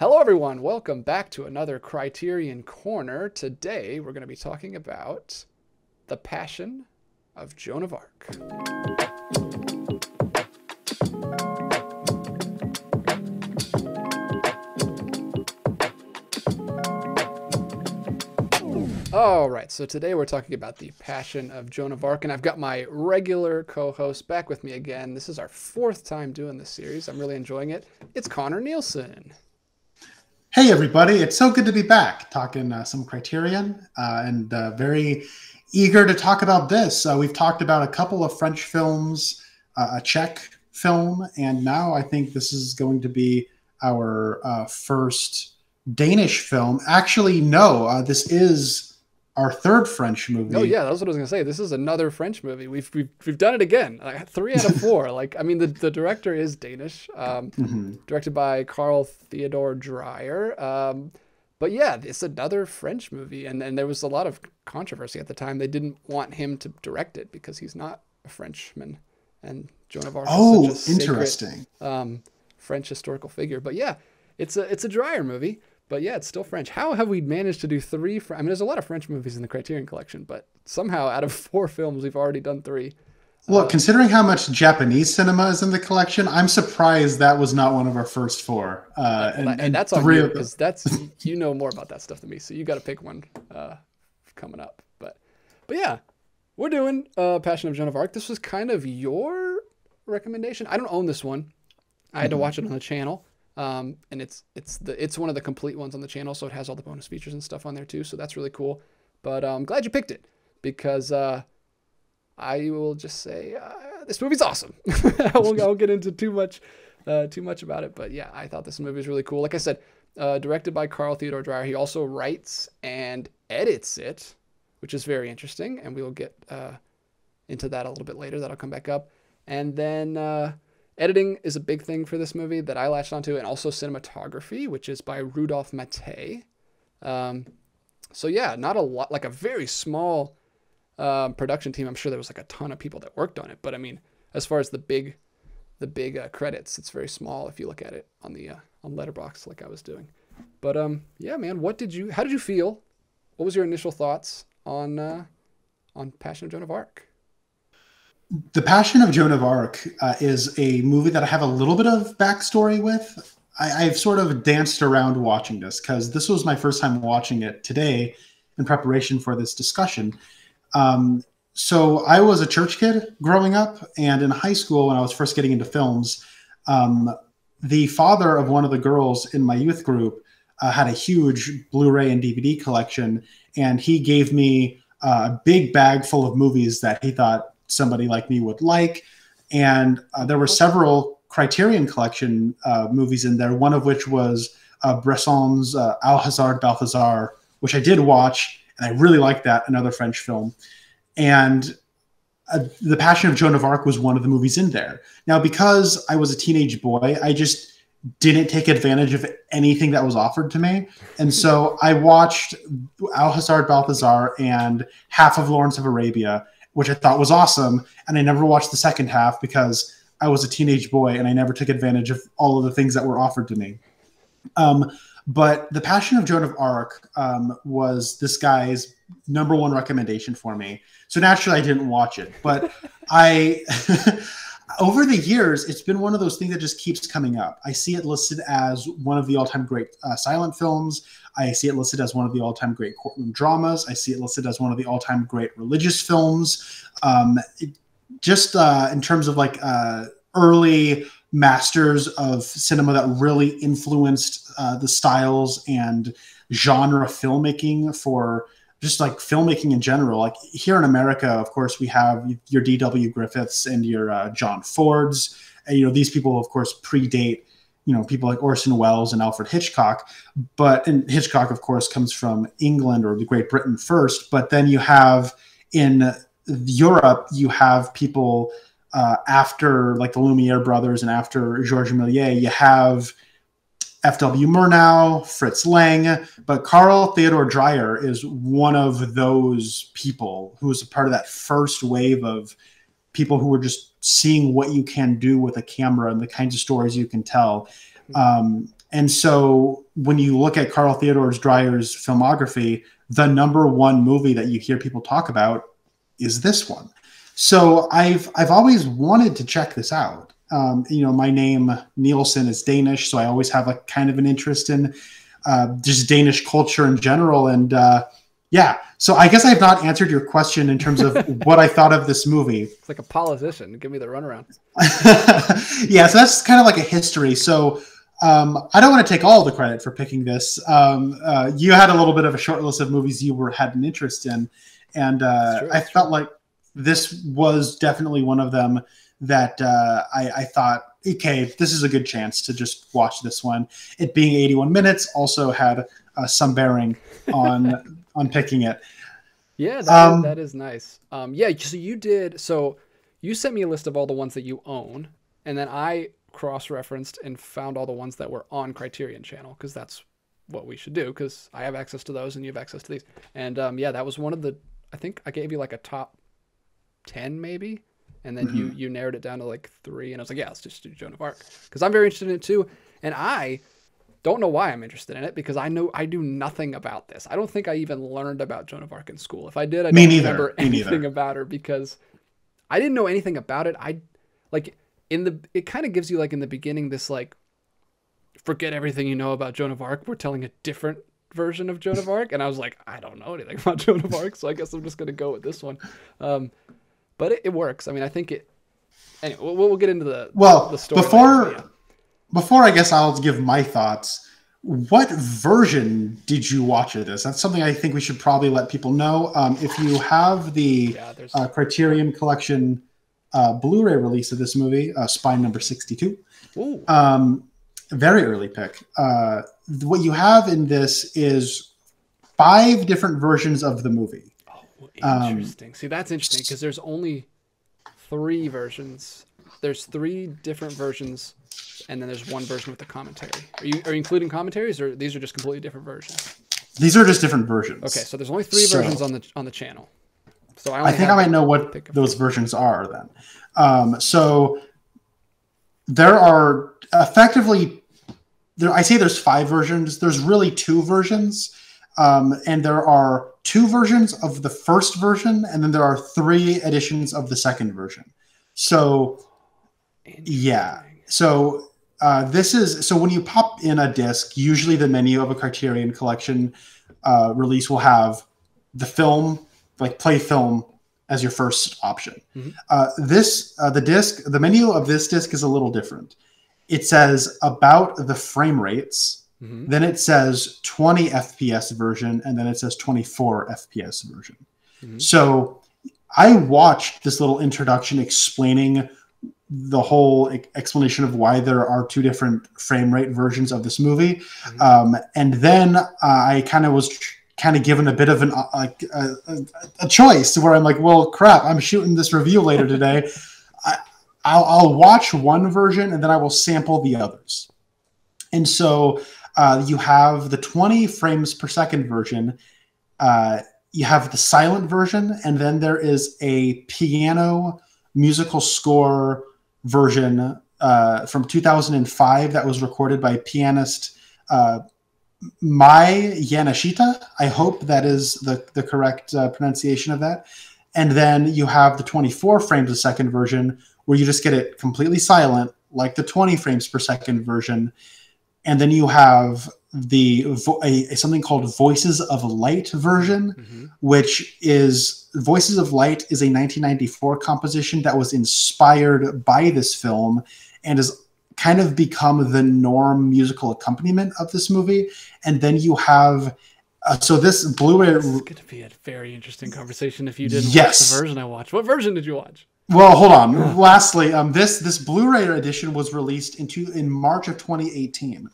Hello, everyone. Welcome back to another Criterion Corner. Today, we're going to be talking about The Passion of Joan of Arc. All right, so today we're talking about The Passion of Joan of Arc, and I've got my regular co-host back with me again. This is our fourth time doing this series. I'm really enjoying it. It's Connor Nielsen. Hey everybody, it's so good to be back talking some Criterion and very eager to talk about this. We've talked about a couple of French films, a Czech film, and now I think this is going to be our first Danish film. Actually, no, this is our third French movie. Oh yeah, that's what I was gonna say. This is another French movie. We've done it again. Like 3 out of 4. Like I mean, the director is Danish, directed by Carl Theodor Dreyer. But yeah, it's another French movie, and there was a lot of controversy at the time. They didn't want him to direct it because he's not a Frenchman, and Joan of Arc is such a interesting French historical figure. But yeah, it's a Dreyer movie. But yeah, it's still French. How have we managed to do 3? I mean, there's a lot of French movies in the Criterion Collection, but somehow out of 4 films, we've already done 3. Well, considering how much Japanese cinema is in the collection, I'm surprised that was not one of our first 4. And that's on you, because you know more about that stuff than me, so you got to pick one coming up. But yeah, we're doing Passion of Joan of Arc. This was kind of your recommendation. I don't own this one. I had to watch it on the channel. And it's one of the complete ones on the channel, so it has all the bonus features and stuff on there too, so that's really cool. But I'm glad you picked it, because I will just say this movie's awesome. I won't get into too much about it, but yeah, I thought this movie was really cool. Like I said, directed by Carl Theodor Dreyer. He also writes and edits it, which is very interesting, and we will get into that a little bit later. That'll come back up. And then editing is a big thing for this movie that I latched onto, and also cinematography, which is by Rudolph Maté. So yeah, not a lot, like a very small production team. I'm sure there was like a ton of people that worked on it, but I mean, as far as the big credits, it's very small if you look at it on the on Letterboxd, like I was doing. But yeah, man, how did you feel? What was your initial thoughts on Passion of Joan of Arc? The Passion of Joan of Arc is a movie that I have a little bit of backstory with. I've sort of danced around watching this because this was my first time watching it today in preparation for this discussion. So I was a church kid growing up, and in high school when I was first getting into films, the father of one of the girls in my youth group had a huge Blu-ray and DVD collection, and he gave me a big bag full of movies that he thought somebody like me would like. And there were several Criterion Collection movies in there, one of which was Bresson's Alhazard Balthazar, which I did watch, and I really liked that, another French film. And The Passion of Joan of Arc was one of the movies in there. Now, because I was a teenage boy, I just didn't take advantage of anything that was offered to me. And so I watched Alhazard Balthazar and half of Lawrence of Arabia, which I thought was awesome. And I never watched the second half because I was a teenage boy and I never took advantage of all of the things that were offered to me. But The Passion of Joan of Arc was this guy's #1 recommendation for me. So naturally I didn't watch it, but over the years, it's been one of those things that just keeps coming up. I see it listed as one of the all-time great silent films. I see it listed as one of the all-time great courtroom dramas. I see it listed as one of the all-time great religious films. In terms of like early masters of cinema that really influenced the styles and genre filmmaking for just like filmmaking in general. Like here in America, of course, we have your D.W. Griffiths and your John Fords. And, these people, of course, predate people like Orson Welles and Alfred Hitchcock. And Hitchcock, of course, comes from England or the Great Britain first. But then you have in Europe, you have people after like the Lumiere brothers and after Georges Méliès, you have F.W. Murnau, Fritz Lang, but Carl Theodor Dreyer is one of those people who was a part of that first wave of people who were just seeing what you can do with a camera and the kinds of stories you can tell. And so when you look at Carl Theodor Dreyer's filmography, the number one movie that you hear people talk about is this one. So I've always wanted to check this out. My name Nielsen is Danish, so I always have a kind of an interest in just Danish culture in general. And so I guess I have not answered your question in terms of what I thought of this movie. It's like a politician. Give me the runaround. Yeah, so that's kind of like a history. So I don't want to take all the credit for picking this. You had a little bit of a short list of movies you had an interest in, and I felt like this was definitely one of them that I thought, okay, this is a good chance to just watch this one. It being 81 minutes also had some bearing on picking it. Yeah, that is nice. So you sent me a list of all the ones that you own, and then I cross-referenced and found all the ones that were on Criterion channel, because that's what we should do, because I have access to those and you have access to these. And that was one of the, I think I gave you like a top 10 maybe, and then you narrowed it down to like 3, and I was like, yeah, let's just do Joan of Arc, because I'm very interested in it too. And I don't know why I'm interested in it, because I know I do nothing about this. I don't think I even learned about Joan of Arc in school. If I did, I don't remember anything about her, because I didn't know anything about it. It kind of gives you, like, in the beginning, this like, forget everything you know about Joan of Arc, we're telling a different version of Joan of Arc. And I was like, I don't know anything about Joan of Arc, so I guess I'm just going to go with this one. But it works. I mean, I think anyway, we'll get into the story. Before I guess I'll give my thoughts, what version did you watch of this? That's something I think we should probably let people know. If you have the Criterion Collection Blu-ray release of this movie, Spine number 62. Very early pick. What you have in this is 5 different versions of the movie. Oh, interesting. See, that's interesting, because there's only 3 versions. There's 3 different versions, and then there's one version with the commentary. Are you including commentaries, or these are just completely different versions? These are just different versions. Okay, so there's only 3 versions on the channel. So I think I might know what those versions are then. So there are effectively, I say there's 5 versions. There's really 2 versions. And there are 2 versions of the first version, and then there are 3 editions of the second version. So, yeah. So so when you pop in a disc, usually the menu of a Criterion Collection release will have the film, like play film, as your first option. The menu of this disc is a little different. It says about the frame rates, then it says 20 FPS version, and then it says 24 FPS version. So I watched this little introduction explaining the whole explanation of why there are 2 different frame rate versions of this movie. And then I kind of was given a bit of a choice, where I'm like, well, crap, I'm shooting this review later today. I'll watch one version, and then I will sample the others. And so you have the 20 frames per second version. You have the silent version, and then there is a piano musical score version from 2005 that was recorded by pianist Mai Yanashita. I hope that is the correct pronunciation of that. And then you have the 24 frames a second version, where you just get it completely silent, like the 20 frames per second version. And then you have something called Voices of Light version, which is Voices of Light is a 1994 composition that was inspired by this film and has kind of become the norm musical accompaniment of this movie. And then you have so this Blu-ray. This is going to be a very interesting conversation if you didn't watch the version I watched. What version did you watch? Well, hold on. Lastly, this Blu-ray edition was released in March of 2018.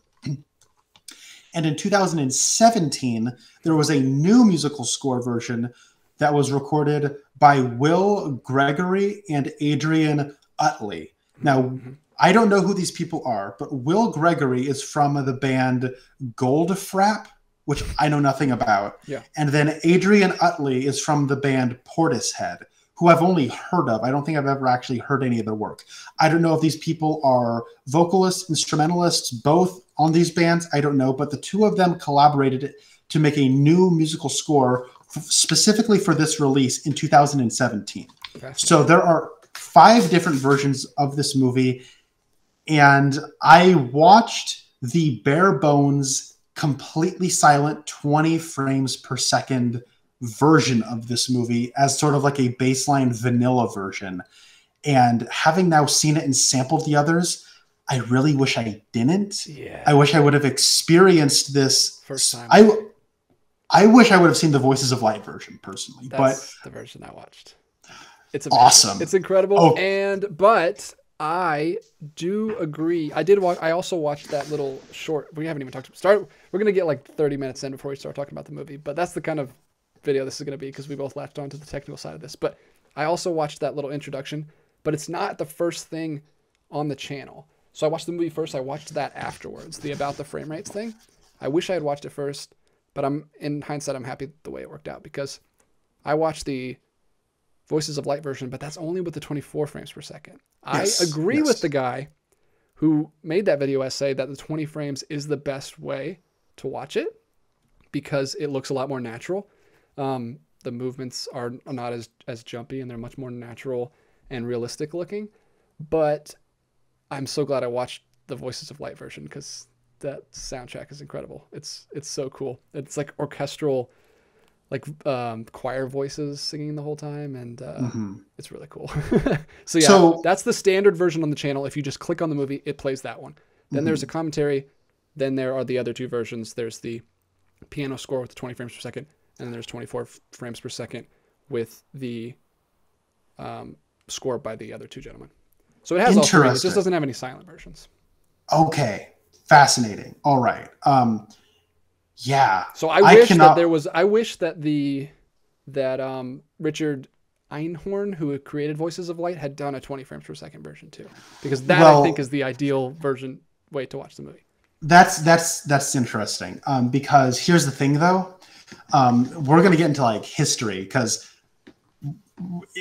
And in 2017, there was a new musical score version that was recorded by Will Gregory and Adrian Utley. Now, I don't know who these people are, but Will Gregory is from the band Goldfrapp, which I know nothing about. Yeah. And then Adrian Utley is from the band Portishead, who I've only heard of. I don't think I've ever actually heard any of their work. I don't know if these people are vocalists, instrumentalists, both on these bands, I don't know, but the two of them collaborated to make a new musical score specifically for this release in 2017. So there are 5 different versions of this movie, and I watched the bare bones, completely silent 20 frames per second version of this movie as sort of like a baseline vanilla version. And having now seen it and sampled the others, I really wish I didn't. Yeah. I wish I would have experienced this first time. I wish I would have seen the Voices of Light version personally. That's the version I watched. It's amazing. Awesome. It's incredible. Oh. But I do agree. I also watched that little short. We haven't even talked about We're going to get like 30 minutes in before we start talking about the movie, but that's the kind of video this is going to be because we both latched on to the technical side of this. But I also watched that little introduction, but it's not the first thing on the channel. So I watched the movie first. I watched that afterwards, the About the Frame Rates thing. I wish I had watched it first, but in hindsight, I'm happy the way it worked out because I watched the Voices of Light version, but that's only with the 24 frames per second. Yes, I agree with the guy who made that video essay that the 20 frames is the best way to watch it because it looks a lot more natural. The movements are not as jumpy and they're much more natural and realistic looking. But I'm so glad I watched the Voices of Light version because that soundtrack is incredible. It's so cool. It's like orchestral, like choir voices singing the whole time, and it's really cool. So that's the standard version on the channel. If you just click on the movie, it plays that one. Then there's a commentary. Then there are the other 2 versions. There's the piano score with the 20 frames per second, and then there's 24 frames per second with the score by the other 2 gentlemen. So it has all 3. It just doesn't have any silent versions. Okay. Fascinating. All right. Yeah. So I wish that Richard Einhorn, who created Voices of Light, had done a 20 frames per second version too, because that I think is the ideal way to watch the movie. That's interesting. Because here's the thing though, we're going to get into like history because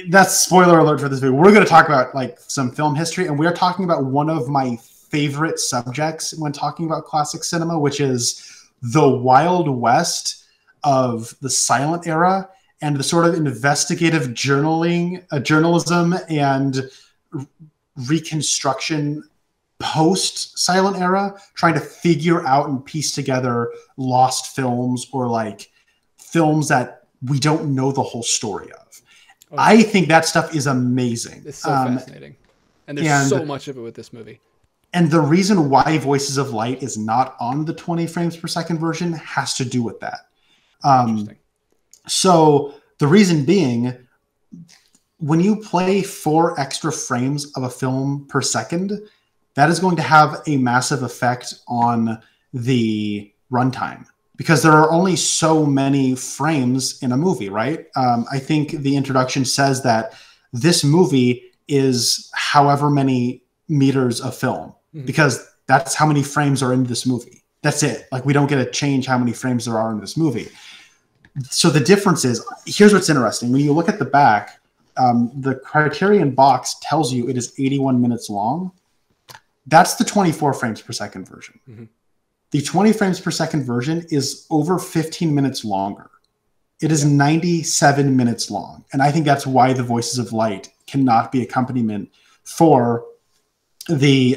that's spoiler alert for this video. We're going to talk about like some film history, and we're talking about one of my favorite subjects when talking about classic cinema, which is the Wild West of the silent era and the sort of investigative journalism and reconstruction post-silent era, trying to figure out and piece together lost films or like films that we don't know the whole story of. Okay. I think that stuff is amazing. It's so fascinating. And there's so much of it with this movie. And the reason why Voices of Light is not on the 20 frames per second version has to do with that. So the reason being, when you play 4 extra frames of a film per second, that is going to have a massive effect on the runtime because there are only so many frames in a movie, right? I think the introduction says that this movie is however many meters of film because that's how many frames are in this movie. That's it. Like we don't get to change how many frames there are in this movie. So the difference is, here's what's interesting. When you look at the back, the Criterion box tells you it is 81 minutes long. That's the 24 frames per second version. The 20 frames per second version is over 15 minutes longer. It is 97 minutes long. And I think that's why the Voices of Light cannot be accompaniment for the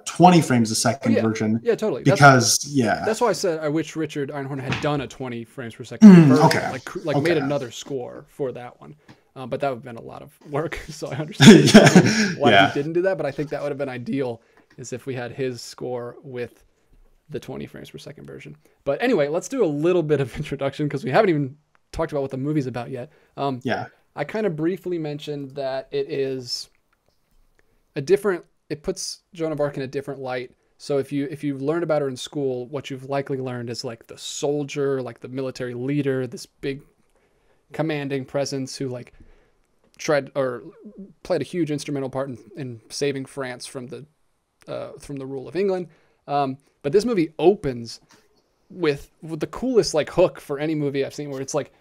20 frames a second version. Yeah, totally. Because, That's why I said I wish Richard Einhorn had done a 20 frames per second version. Made another score for that one. But that would have been a lot of work. So I understand why he didn't do that. But I think that would have been ideal is if we had his score with the 20 frames per second version. But anyway, let's do a little bit of introduction because we haven't even talked about what the movie's about yet. I kind of briefly mentioned that it is it puts Joan of Arc in a different light. So if you've learned about her in school, what you've likely learned is like the soldier, like the military leader, this big commanding presence who like played a huge instrumental part in saving France from the rule of England. But this movie opens with the coolest like hook for any movie I've seen, where it's like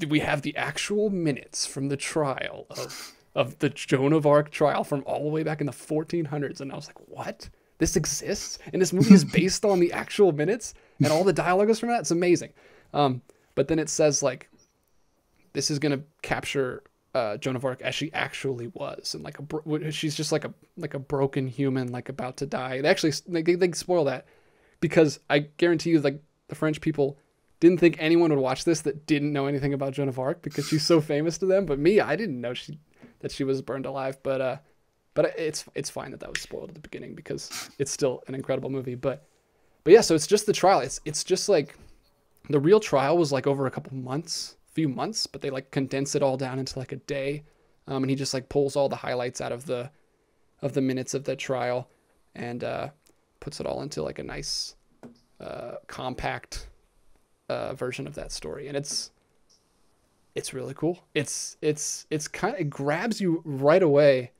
we have the actual minutes from the trial of the Joan of Arc trial from all the way back in the 1400s, and I was like, what? this exists and this movie is based on the actual minutes and all the dialogue is from that. It's amazing. But then it says like, this is going to capture Joan of Arc as she actually was. And like, she's just like a broken human, like about to die. They actually, they spoil that because I guarantee you, like, the French people didn't think anyone would watch this that didn't know anything about Joan of Arc because she's so famous to them. But me, I didn't know that she was burned alive. But it's fine that was spoiled at the beginning because it's still an incredible movie. But yeah, so it's just the trial. It's just like the real trial was like over a few months, but they like condense it all down into like a day. And he just like pulls all the highlights out of the minutes of the trial and puts it all into like a nice compact version of that story. And it's really cool. It's kind of, it grabs you right away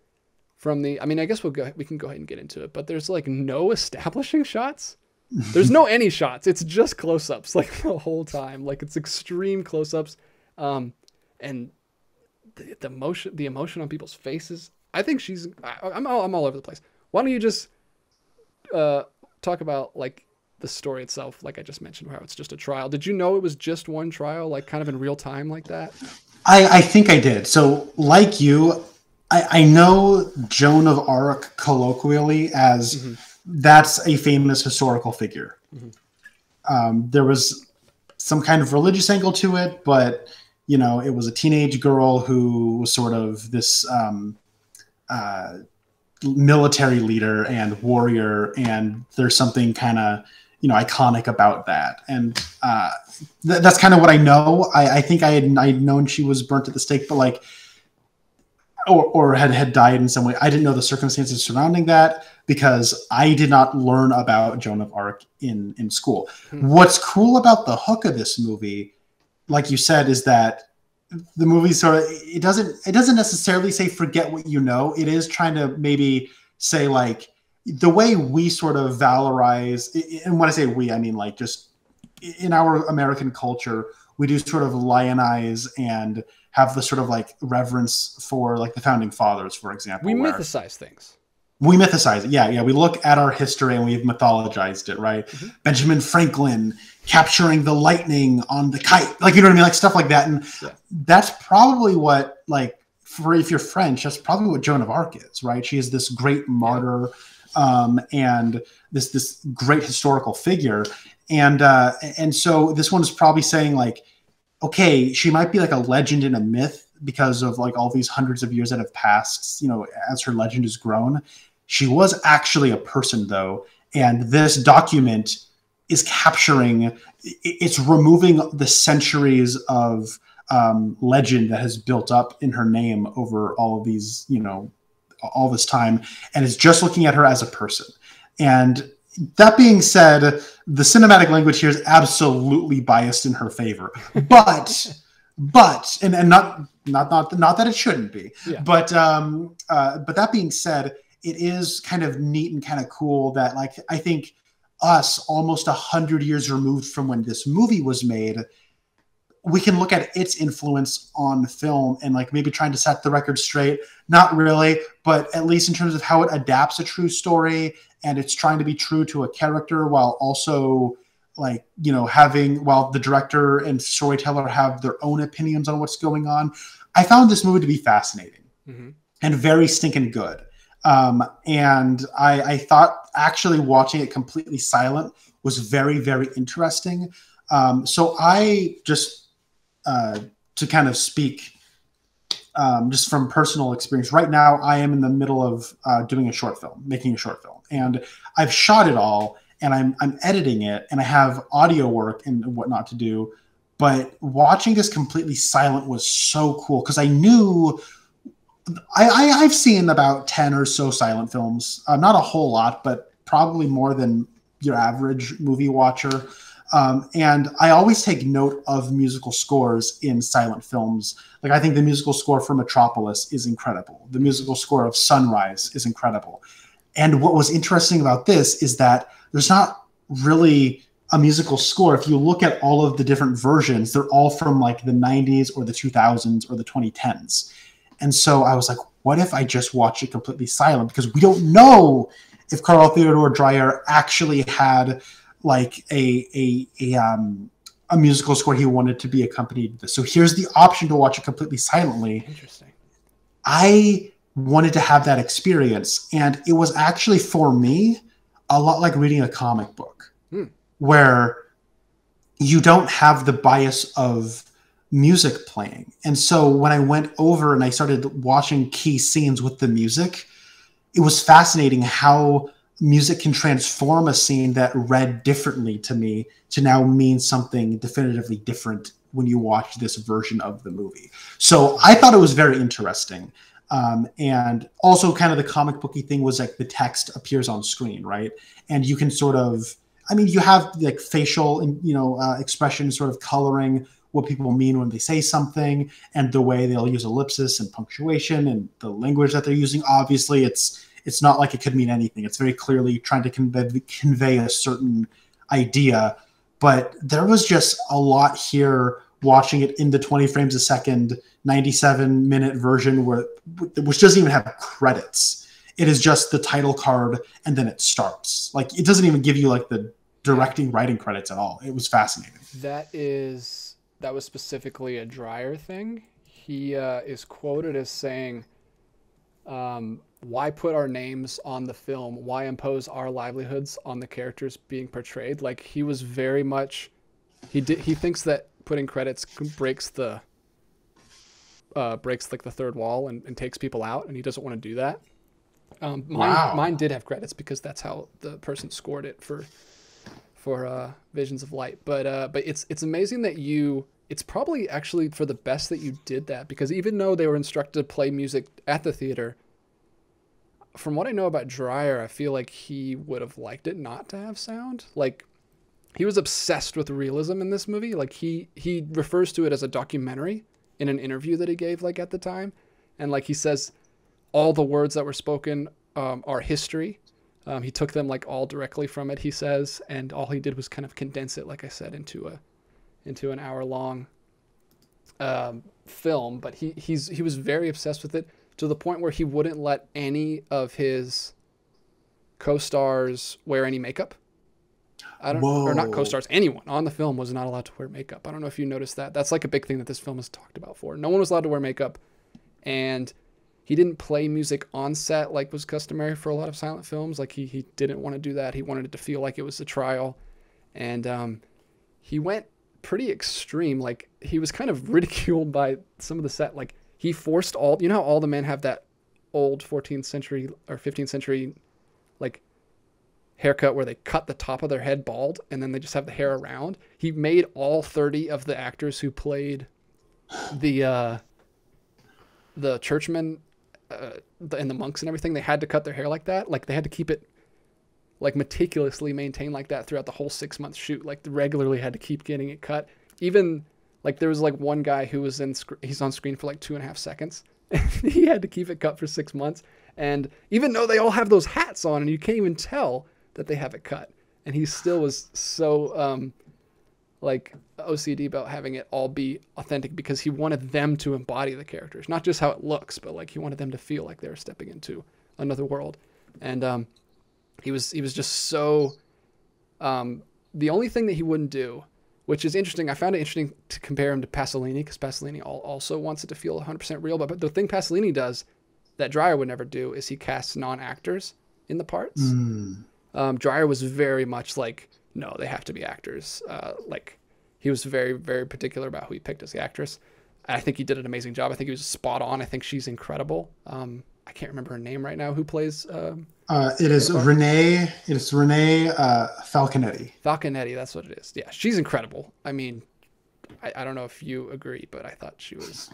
from I mean, I guess we can go ahead and get into it, but there's like no establishing shots. There's no any shots. It's just close-ups like the whole time. Like it's extreme close-ups. And the emotion on people's faces. I think I'm all over the place. Why don't you just talk about like the story itself, like I just mentioned, how it's just a trial. Did you know it was just one trial, like kind of in real time like that? I think I did. So like you, I know Joan of Arc colloquially as that's a famous historical figure. There was some kind of religious angle to it, but you know, it was a teenage girl who was sort of this military leader and warrior, and there's something kind of, you know, iconic about that. And that's kind of what I know. I think I'd known she was burnt at the stake, but like, or had died in some way. I didn't know the circumstances surrounding that because I did not learn about Joan of Arc in school. What's cool about the hook of this movie, like you said, is that the movie sort of, it doesn't necessarily say forget what you know. It is trying to maybe say like the way we sort of valorize, and when I say we, I mean like just in our American culture, we do sort of lionize and have the sort of like reverence for like the founding fathers, for example. We mythicize things. We mythicize it. Yeah. We look at our history and we've mythologized it, right? Benjamin Franklin capturing the lightning on the kite. Like, you know what I mean? Like stuff like that. And that's probably what, like, if you're French, that's probably what Joan of Arc is, right? She is this great martyr and this great historical figure. And so this one's probably saying like, okay, she might be like a legend and a myth because of like all these hundreds of years that have passed, you know, as her legend has grown. She was actually a person though. And this document is capturing, it's removing the centuries of legend that has built up in her name over all of these, you know, all this time. And it's just looking at her as a person. And that being said, the cinematic language here is absolutely biased in her favor, but and not that it shouldn't be, but that being said, it is kind of neat and kind of cool that, like, I think us almost 100 years removed from when this movie was made, we can look at its influence on film and like maybe trying to set the record straight. Not really, but at least in terms of how it adapts a true story and it's trying to be true to a character while also like, you know, while the director and storyteller have their own opinions on what's going on. I found this movie to be fascinating and very stinking good. And I thought actually watching it completely silent was very, very interesting. So I just, to kind of speak just from personal experience, right now I am in the middle of making a short film, and I've shot it all and I'm editing it and I have audio work and whatnot to do. But watching this completely silent was so cool because I knew I've seen about 10 or so silent films, not a whole lot, but probably more than your average movie watcher. And I always take note of musical scores in silent films. Like, I think the musical score for Metropolis is incredible. The musical score of Sunrise is incredible. And what was interesting about this is that there's not really a musical score. If you look at all of the different versions, they're all from like the 90s or the 2000s or the 2010s. And so I was like, what if I just watch it completely silent? Because we don't know if Carl Theodor Dreyer actually had like a musical score he wanted to be accompanied with this. So here's the option to watch it completely silently. Interesting. I wanted to have that experience, and it was actually for me a lot like reading a comic book, where you don't have the bias of music playing. And so when I went over and I started watching key scenes with the music, it was fascinating how music can transform a scene that read differently to me to now mean something definitively different when you watch this version of the movie. So I thought it was very interesting. And also kind of the comic booky thing was like the text appears on screen, right? And you can sort of, I mean, you have like facial, expression sort of coloring what people mean when they say something, and the way they'll use ellipsis and punctuation and the language that they're using. Obviously, it's not like it could mean anything. It's very clearly trying to convey a certain idea. But there was just a lot here watching it in the 20 frames a second, 97-minute version which doesn't even have credits. It is just the title card and then it starts. Like, it doesn't even give you like the directing, writing credits at all. It was fascinating. That was specifically a Dreyer thing. He is quoted as saying, why put our names on the film? Why impose our livelihoods on the characters being portrayed? Like, he was very much, he thinks that putting credits breaks like the third wall and takes people out, and he doesn't want to do that. Mine did have credits because that's how the person scored it for Visions of Light. But it's amazing that it's probably actually for the best that you did that, because even though they were instructed to play music at the theater, from what I know about Dreyer, I feel like he would have liked it not to have sound. Like, he was obsessed with realism in this movie. Like, he refers to it as a documentary in an interview that he gave, like, at the time. And like, he says all the words that were spoken are history. He took them like all directly from it, he says, and all he did was kind of condense it, like I said, into an hour-long film. But he was very obsessed with it, to the point where he wouldn't let any of his co-stars wear any makeup. Or not co-stars, anyone on the film was not allowed to wear makeup. I don't know if you noticed that. That's like a big thing that this film has talked about for. No one was allowed to wear makeup, and he didn't play music on set like was customary for a lot of silent films. Like, he didn't want to do that. He wanted it to feel like it was a trial. And he went pretty extreme. Like, he was kind of ridiculed by some of the set. Like, he forced how all the men have that old 14th century or 15th century, like, haircut where they cut the top of their head bald and then they just have the hair around. He made all 30 of the actors who played the churchmen and the monks and everything, they had to cut their hair like that. Like, they had to keep it like meticulously maintained like that throughout the whole 6-month shoot. Like, they regularly had to keep getting it cut. Even like, there was like one guy who was he's on screen for like 2.5 seconds. He had to keep it cut for 6 months. And even though they all have those hats on and you can't even tell that they have it cut, and he still was so like OCD about having it all be authentic, because he wanted them to embody the characters, not just how it looks, but like he wanted them to feel like they were stepping into another world. And he was just so the only thing that he wouldn't do, which is interesting, I found it interesting to compare him to Pasolini, because Pasolini also wants it to feel 100% real. But the thing Pasolini does that Dreyer would never do is he casts non-actors in the parts. Dreyer was very much like, no, they have to be actors. Like, he was very, very particular about who he picked as the actress. I think he did an amazing job. I think he was spot on. I think she's incredible. I can't remember her name right now. Who plays? It is Renee. It is Renee Falconetti. Falconetti, that's what it is. Yeah, she's incredible. I mean, I don't know if you agree, but I thought she was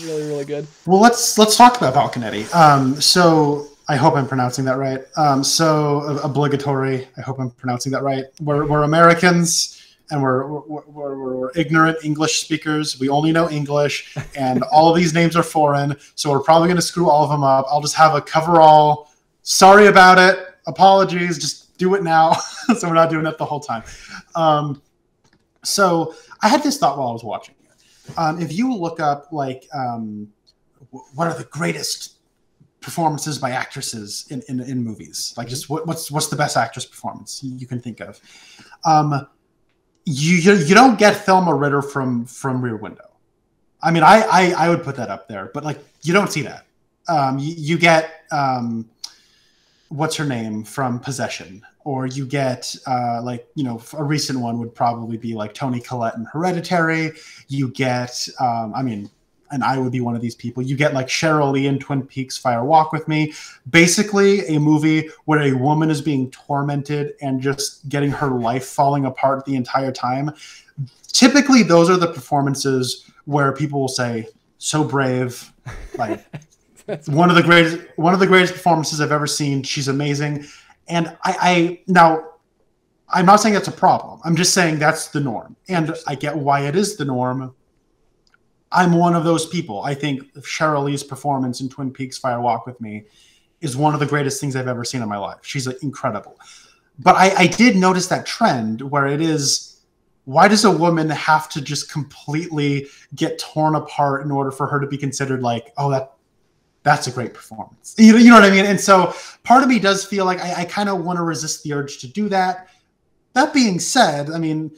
really, really good. Well, let's talk about Falconetti. So I hope I'm pronouncing that right. So obligatory. I hope I'm pronouncing that right. We're Americans, and we're ignorant English speakers. We only know English, and all of these names are foreign. So we're probably going to screw all of them up. I'll just have a coverall. Sorry about it. Apologies. Just do it now, so we're not doing it the whole time. So I had this thought while I was watching it. If you look up like what are the greatest performances by actresses in movies. Like, just what's the best actress performance you can think of. You don't get Thelma Ritter from Rear Window. I mean, I would put that up there, but like, you don't see that. You get what's her name from Possession, or you get like, you know, a recent one would probably be like Toni Collette in Hereditary. You get I mean, and I would be one of these people. You get like Cheryl Lee in Twin Peaks Fire Walk with Me. Basically a movie where a woman is being tormented and just getting her life falling apart the entire time. Typically, those are the performances where people will say, so brave, like one of the greatest performances I've ever seen. She's amazing. And now, I'm not saying that's a problem. I'm just saying that's the norm. And I get why it is the norm. I'm one of those people. I think Cheryl Lee's performance in Twin Peaks Fire Walk with Me is one of the greatest things I've ever seen in my life. She's incredible. But I did notice that trend where it is, why does a woman have to just completely get torn apart in order for her to be considered like, oh, that's a great performance? You know what I mean? And so part of me does feel like I kind of want to resist the urge to do that. That being said, I mean,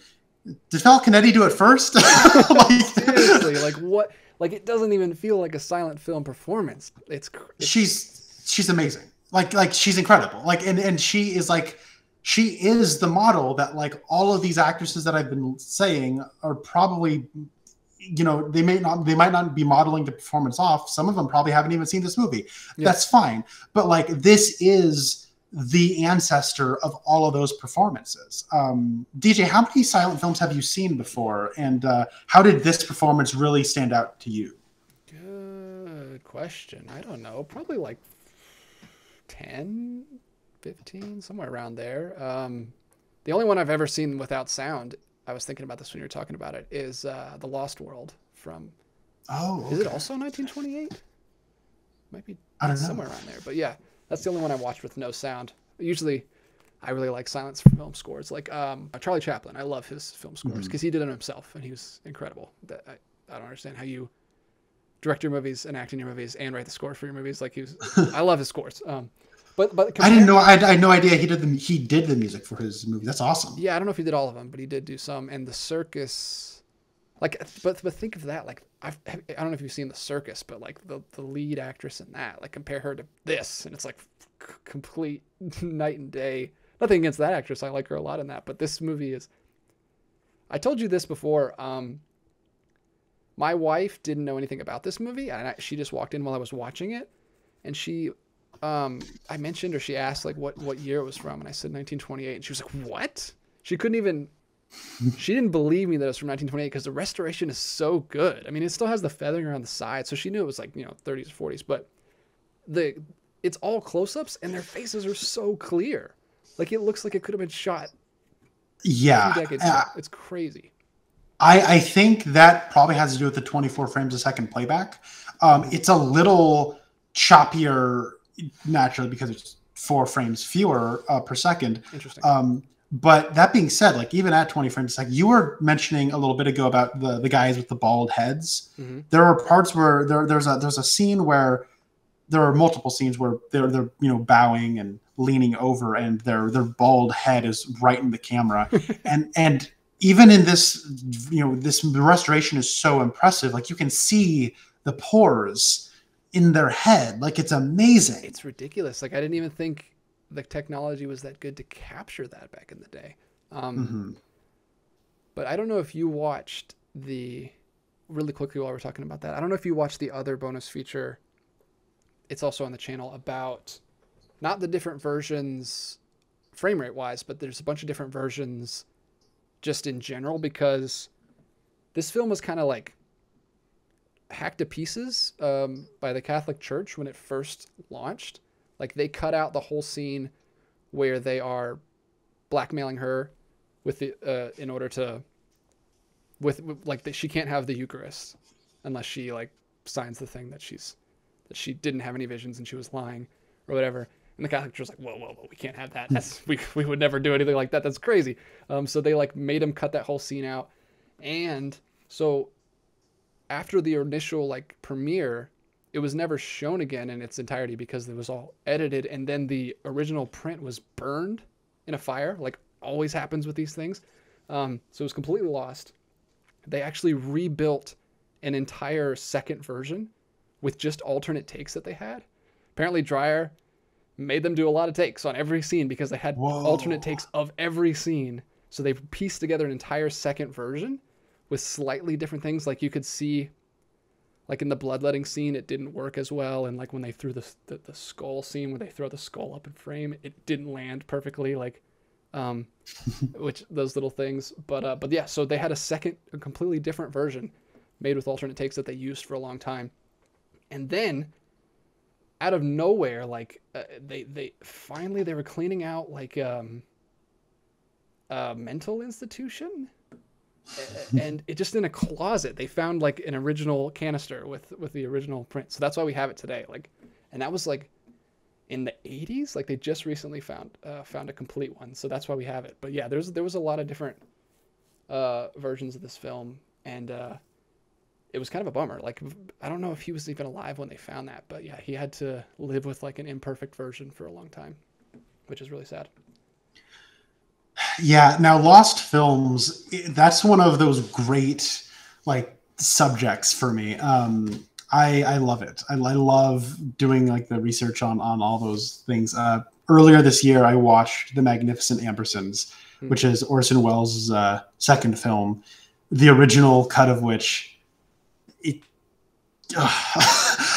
did Falconetti do it first? Like, seriously, like what? Like, it doesn't even feel like a silent film performance. She's amazing. Like she's incredible. Like, and she is the model that like all of these actresses that I've been saying are probably, you know, they might not be modeling the performance off. Some of them probably haven't even seen this movie. Yeah. That's fine. But like, this is the ancestor of all of those performances. DJ, how many silent films have you seen before? And how did this performance really stand out to you? Good question. I don't know. Probably like 10, 15, somewhere around there. The only one I've ever seen without sound, I was thinking about this when you were talking about it, is The Lost World from... Oh, okay. Is it also 1928? Might be somewhere around there. But yeah, that's the only one I watched with no sound. Usually, I really like silent film scores. Like Charlie Chaplin, I love his film scores because he did them himself, and he was incredible. I don't understand how you direct your movies and act in your movies and write the score for your movies. Like I love his scores. But I didn't know. I had no idea he did the music for his movie. That's awesome. Yeah, I don't know if he did all of them, but he did do some. And The Circus, like, but think of that. Like, I don't know if you've seen The Circus, but like the lead actress in that, like, compare her to this, and it's like complete night and day. Nothing against that actress. I like her a lot in that. But this movie is. I told you this before. My wife didn't know anything about this movie, and she just walked in while I was watching it, and she. I mentioned, or she asked like what year it was from, and I said 1928, and she was like, what? She didn't believe me that it was from 1928 because the restoration is so good. I mean, it still has the feathering around the side, so she knew it was like, you know, 30s or 40s, but it's all close-ups and their faces are so clear. Like, it looks like it could have been shot 2 decades ago. It's crazy. I think that probably has to do with the 24 frames a second playback. It's a little choppier naturally because it's 4 frames fewer per second. Interesting. But that being said, like, even at 20 frames a second, you were mentioning a little bit ago about the guys with the bald heads. Mm-hmm. There are parts where there's a scene where there are multiple scenes where they're you know, bowing and leaning over, and their bald head is right in the camera. and even in this, you know, this restoration is so impressive. Like, you can see the pores in their head. Like, it's amazing. It's ridiculous. Like, I didn't even think the technology was that good to capture that back in the day. But I don't know if you watched really quickly while we're talking about that, I don't know if you watched the other bonus feature. It's also on the channel about not the different versions frame rate wise, but there's a bunch of different versions just in general, because this film was kind of like hacked to pieces by the Catholic Church when it first launched. Like, they cut out the whole scene where they are blackmailing her with the in order to she can't have the Eucharist unless she like signs the thing that she didn't have any visions and she was lying or whatever. And the Catholic Church was like, whoa, we can't have that. We would never do anything like that. That's crazy. So they like made him cut that whole scene out. And so after the initial like premiere, it was never shown again in its entirety because it was all edited, and then the original print was burned in a fire, like always happens with these things. So it was completely lost. They actually rebuilt an entire second version with just alternate takes that they had. Apparently Dreyer made them do a lot of takes on every scene because they had alternate takes of every scene. So they pieced together an entire second version with slightly different things. Like you could see, like in the bloodletting scene, it didn't work as well. And like when they threw the skull scene, where they throw the skull up in frame, it didn't land perfectly. Like, which those little things. But yeah, so they had a completely different version made with alternate takes that they used for a long time. And then out of nowhere, like they finally were cleaning out like a mental institution, and it just in a closet they found like an original canister with the original print. So that's why we have it today. Like, and that was like in the 80s. Like they just recently found a complete one. So that's why we have it. But yeah, there was a lot of different versions of this film, and it was kind of a bummer. Like, I don't know if he was even alive when they found that, but yeah, he had to live with like an imperfect version for a long time, which is really sad. Yeah. Now, lost films, that's one of those great like subjects for me. I love it. I love doing like the research on all those things. Earlier this year, I watched The Magnificent Ambersons, which is Orson Welles' second film, the original cut of which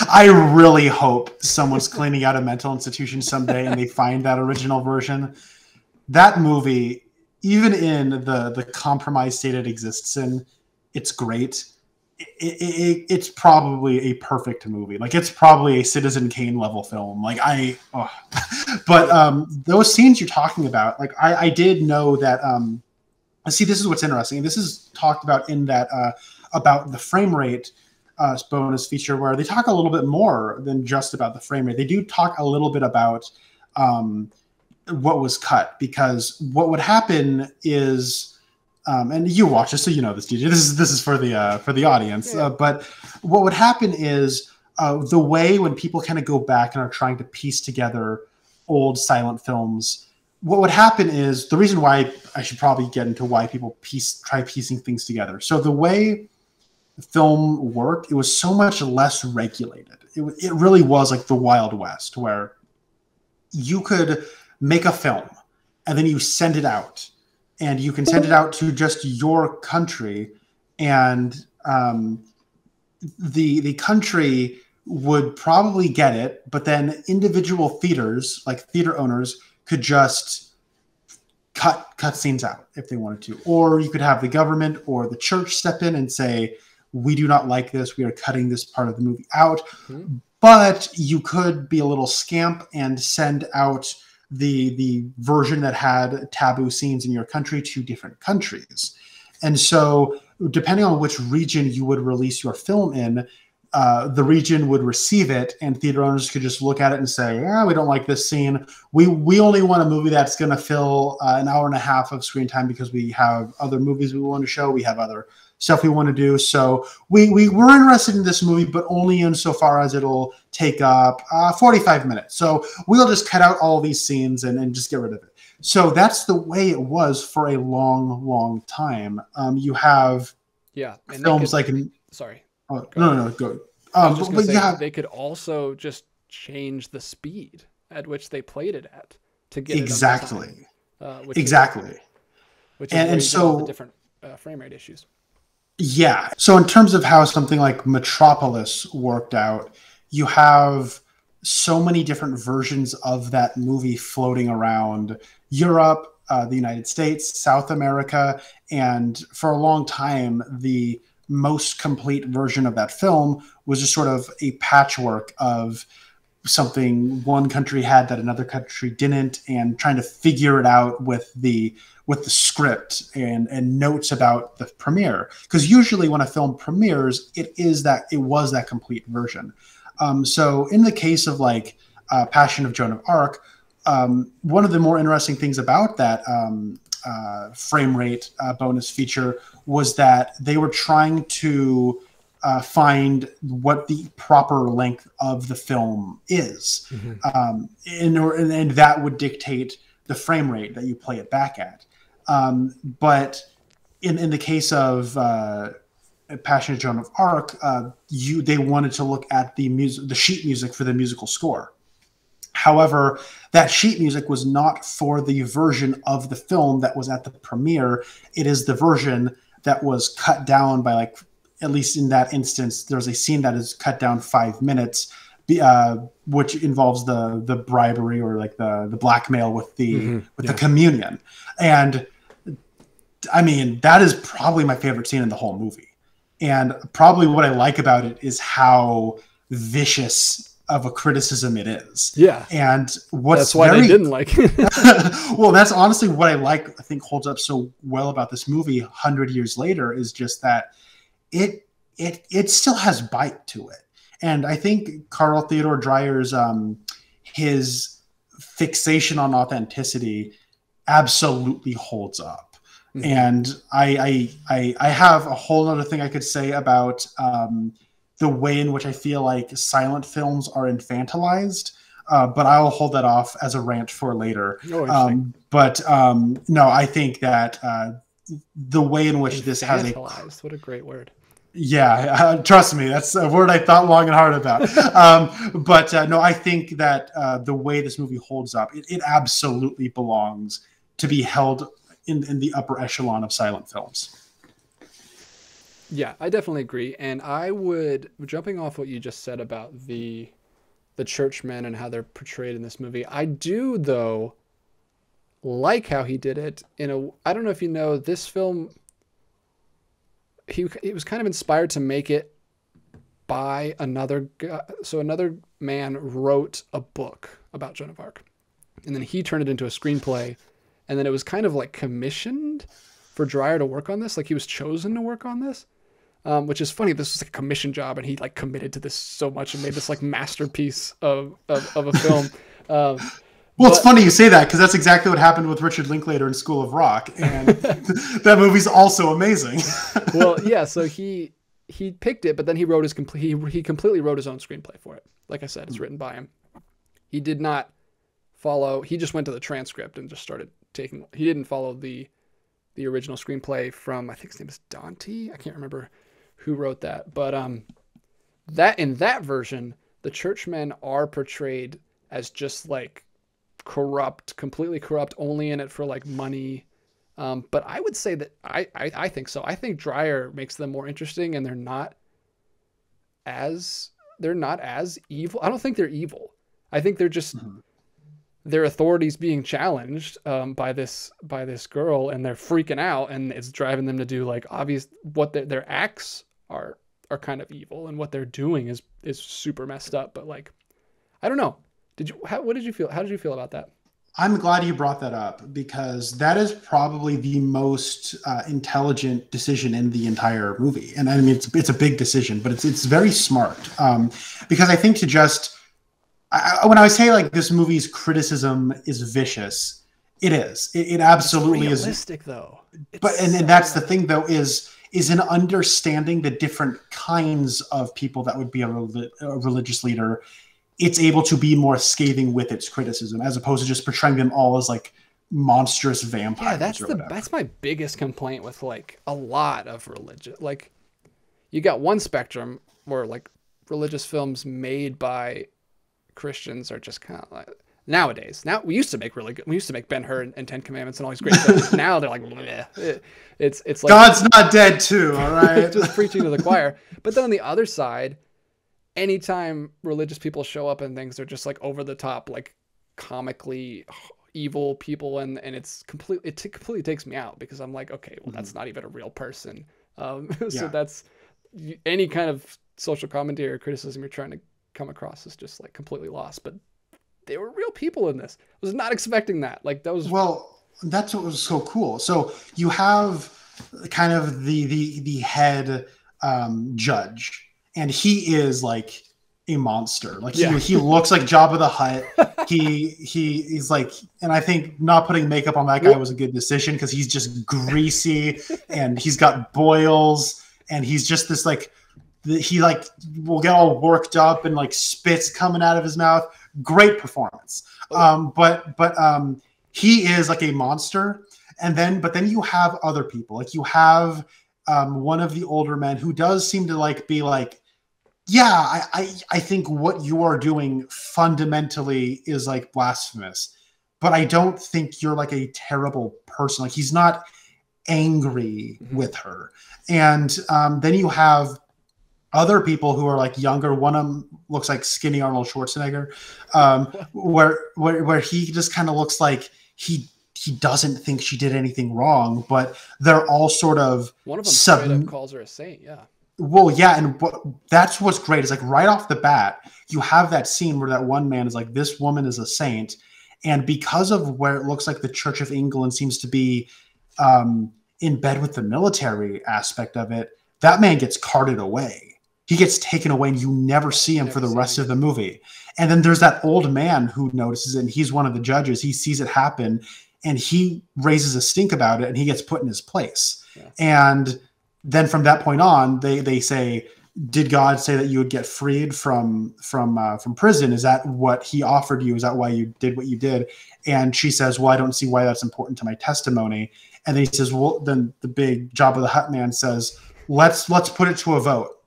I really hope someone's cleaning out a mental institution someday and they find that original version. That movie, even in the compromised state it exists in, it's great. It's probably a perfect movie. Like, it's probably a Citizen Kane level film. Like, but those scenes you're talking about, like I did know that. See, this is what's interesting. This is talked about in that about the frame rate bonus feature, where they talk a little bit more than just about the frame rate. They do talk a little bit about what was cut, because what would happen is, and you watch this, so you know this, DJ. This is for the audience. Yeah. But what would happen is the way when people kind of go back and are trying to piece together old silent films, what would happen is, the reason why I should probably get into why people try piecing things together. So the way film worked, it was so much less regulated. It really was like the Wild West, where you could make a film and then you send it out, and you can send it out to just your country, and the country would probably get it, but then individual theaters, like theater owners, could just cut scenes out if they wanted to. Or you could have the government or the church step in and say, we do not like this, we are cutting this part of the movie out. But you could be a little scamp and send out the version that had taboo scenes in your country to different countries. And so depending on which region you would release your film in, the region would receive it, and theater owners could just look at it and say, yeah, we don't like this scene. We only want a movie that's going to fill an hour and a half of screen time, because we have other movies we want to show. We have other stuff we want to do. So we're interested in this movie, but only insofar as it'll take up 45 minutes. So we'll just cut out all these scenes and just get rid of it. So that's the way it was for a long, long time. You have films like... Sorry. Oh, no, go. They could also just change the speed at which they played it at to get exactly. Which is so the different frame rate issues. Yeah. So in terms of how something like Metropolis worked out, you have so many different versions of that movie floating around Europe, the United States, South America, and for a long time, the most complete version of that film was just sort of a patchwork of something one country had that another country didn't, and trying to figure it out with the script and notes about the premiere. Because usually when a film premieres, it was that complete version. So in the case of like Passion of Joan of Arc, one of the more interesting things about that frame rate bonus feature was that they were trying to find what the proper length of the film is. And that would dictate the frame rate that you play it back at. But in the case of Passion of Joan of Arc, they wanted to look at the sheet music for the musical score. However, that sheet music was not for the version of the film that was at the premiere. It is the version that was cut down by, like, at least in that instance, there's a scene that is cut down 5 minutes, which involves the bribery or like the blackmail with the communion. And I mean, that is probably my favorite scene in the whole movie. And probably what I like about it is how vicious of a criticism it is. Yeah. And that's why they didn't like it. Well, that's honestly what I think holds up so well about this movie 100 years later, is just that it still has bite to it. And I think Carl Theodor Dreyer's his fixation on authenticity absolutely holds up. And I have a whole other thing I could say about the way in which I feel like silent films are infantilized, but I'll hold that off as a rant for later. But no, I think that the way in which this has what a great word. Yeah, trust me, that's a word I thought long and hard about. But no, I think that the way this movie holds up, it absolutely belongs to be held in the upper echelon of silent films. Yeah, I definitely agree. And I would, jumping off what you just said about the churchmen and how they're portrayed in this movie, I do, though, like how he did it I don't know if you know, this film, he was kind of inspired to make it by another guy. So another man wrote a book about Joan of Arc, and then he turned it into a screenplay, and then it was kind of like commissioned for Dreyer to work on this. Like, he was chosen to work on this, which is funny. This was like a commission job, and he like committed to this so much and made this like masterpiece of a film. Well, it's funny you say that, because that's exactly what happened with Richard Linklater in School of Rock, and that movie's also amazing. Well, yeah, so he picked it, but then he wrote he completely wrote his own screenplay for it. Like I said, it's written by him. He did not follow. He just went to the transcript and just started taking. He didn't follow the original screenplay from, I think his name is Dante. I can't remember who wrote that, but that in that version, the churchmen are portrayed as just like corrupt, completely corrupt, only in it for like money. But I would say that I think so. I think Dreyer makes them more interesting, and they're not as evil. I don't think they're evil. I think they're just their authorities being challenged by this girl, and they're freaking out, and it's driving them to do like obvious what their acts are kind of evil, and what they're doing is super messed up. But like, I don't know. What did you feel? How did you feel about that? I'm glad you brought that up, because that is probably the most intelligent decision in the entire movie. And I mean, it's a big decision, but it's very smart. Because I think when I say like this movie's criticism is vicious, it is. It absolutely is. Realistic though. And that's the thing though, is in understanding the different kinds of people that would be a religious leader. It's able to be more scathing with its criticism, as opposed to just portraying them all as like monstrous vampires. Yeah, that's my biggest complaint with like a lot of religion. Like, you got one spectrum where like religious films made by Christians are just kind of like, nowadays. Now we used to make Ben-Hur and Ten Commandments and all these great films. Now they're like, it's like God's not dead too. All right, just preaching to the choir. But then on the other side, anytime religious people show up and things, they're just like over the top, like comically evil people, and it completely takes me out, because I'm like, okay, well, that's not even a real person. So that's any kind of social commentary or criticism you're trying to come across is just like completely lost. But they were real people in this. I was not expecting that. Like, that was that's what was so cool. So you have kind of the head judge. And he is like a monster. Like he looks like Jabba the Hutt. He's like, and I think not putting makeup on that guy was a good decision, because he's just greasy and he's got boils, and he's just this like he like will get all worked up and like spits coming out of his mouth. Great performance. But he is like a monster. But then you have other people. Like you have one of the older men who does seem to like be like, yeah, I think what you are doing fundamentally is like blasphemous, but I don't think you're like a terrible person. Like he's not angry with her. And then you have other people who are like younger. One of them looks like skinny Arnold Schwarzenegger, where he just kind of looks like he doesn't think she did anything wrong, but they're all sort of one of them straight up calls her a saint. Yeah. Well, yeah, and that's what's great is like right off the bat, you have that scene where that one man is like, this woman is a saint. And because of where it looks like the Church of England seems to be in bed with the military aspect of it, that man gets carted away. He gets taken away and you never see him for the rest of the movie. And then there's that old man who notices it, and he's one of the judges. He sees it happen and he raises a stink about it and he gets put in his place. Yeah. And then from that point on, they say, did God say that you would get freed from prison? Is that what he offered you? Is that why you did what you did? And she says, well, I don't see why that's important to my testimony. And then he says, well, then the big Jabba the Hutt man says, let's put it to a vote.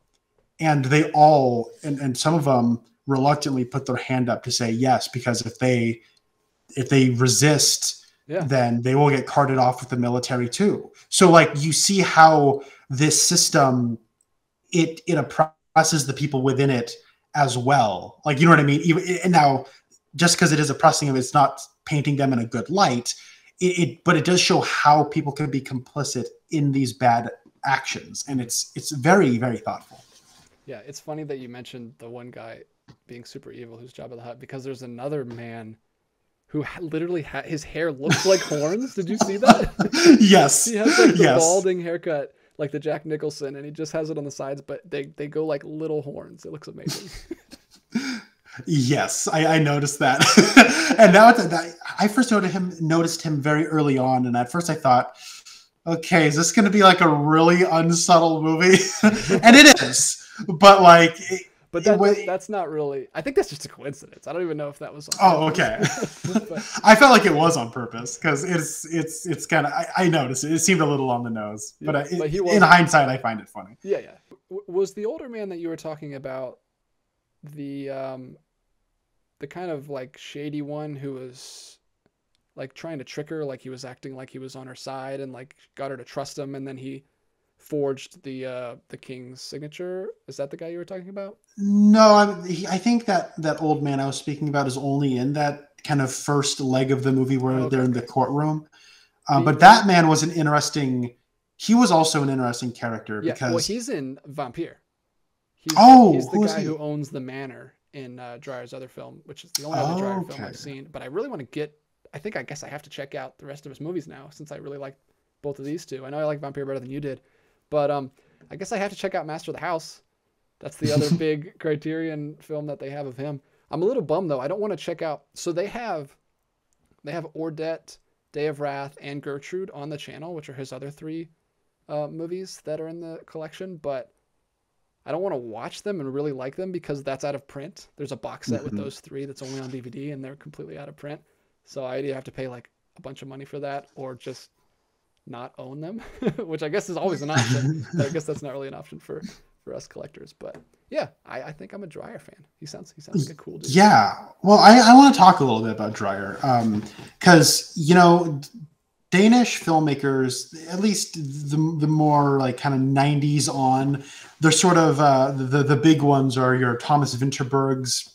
And they all, and some of them reluctantly put their hand up to say yes, because if they resist, then they will get carted off with the military too. So like you see how this system, it oppresses the people within it as well. Like, you know what I mean? And now, just because it is oppressing them, it's not painting them in a good light. But it does show how people can be complicit in these bad actions. And it's very, very thoughtful. Yeah, it's funny that you mentioned the one guy being super evil who's Jabba the Hutt, because there's another man who literally his hair looks like horns. Did you see that? Yes. He has like the balding haircut, like the Jack Nicholson, and he just has it on the sides, but they go like little horns. It looks amazing. Yes, I noticed that. And now I first noticed him very early on, and at first I thought, okay, is this going to be like a really unsubtle movie? And it is, but like. But that's not really. I think that's just a coincidence. I don't even know if that was on purpose. Oh, okay. I felt like it was on purpose because it's kind of. I noticed it. It seemed a little on the nose, yeah, but in hindsight, I find it funny. Yeah. Was the older man that you were talking about the kind of like shady one who was like trying to trick her, like he was acting like he was on her side and like got her to trust him, and then he forged the king's signature? Is that the guy you were talking about? No, I think that old man I was speaking about is only in that kind of first leg of the movie where they're in the courtroom. But that man was he was also an interesting character because... Well, he's in Vampire. He's the guy who owns the manor in Dreyer's other film, which is the only other Dreyer film I've seen. But I really want to I guess I have to check out the rest of his movies now, since I really like both of these two. I know I like Vampire better than you did. But I guess I have to check out Master of the House. That's the other big Criterion film that they have of him. I'm a little bummed though. I don't want to check out. So they have Ordette, Day of Wrath, and Gertrude on the channel, which are his other three movies that are in the collection. But I don't want to watch them and really like them because that's out of print. There's a box set with those three that's only on DVD and they're completely out of print. So I either have to pay like a bunch of money for that or just not own them, which I guess is always an option, but I guess that's not really an option for us collectors. But yeah, I think I'm a Dreyer fan. He sounds like a cool dude. Yeah. Well, I want to talk a little bit about Dreyer because, Danish filmmakers, at least the more like kind of 90s on, they're sort of the big ones are your Thomas Vinterbergs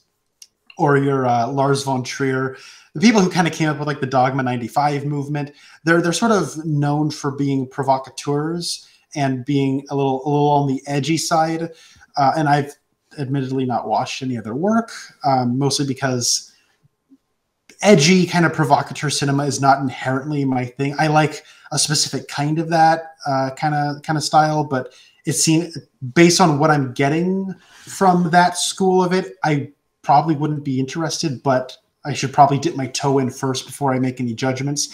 or your Lars von Trier. The people who kind of came up with like the Dogma 95 movement, they're sort of known for being provocateurs and being a little on the edgy side. And I've admittedly not watched any of their work, mostly because edgy kind of provocateur cinema is not inherently my thing. I like a specific kind of that kind of style, but it seems based on what I'm getting from that school of it, I probably wouldn't be interested, but I should probably dip my toe in first before I make any judgments.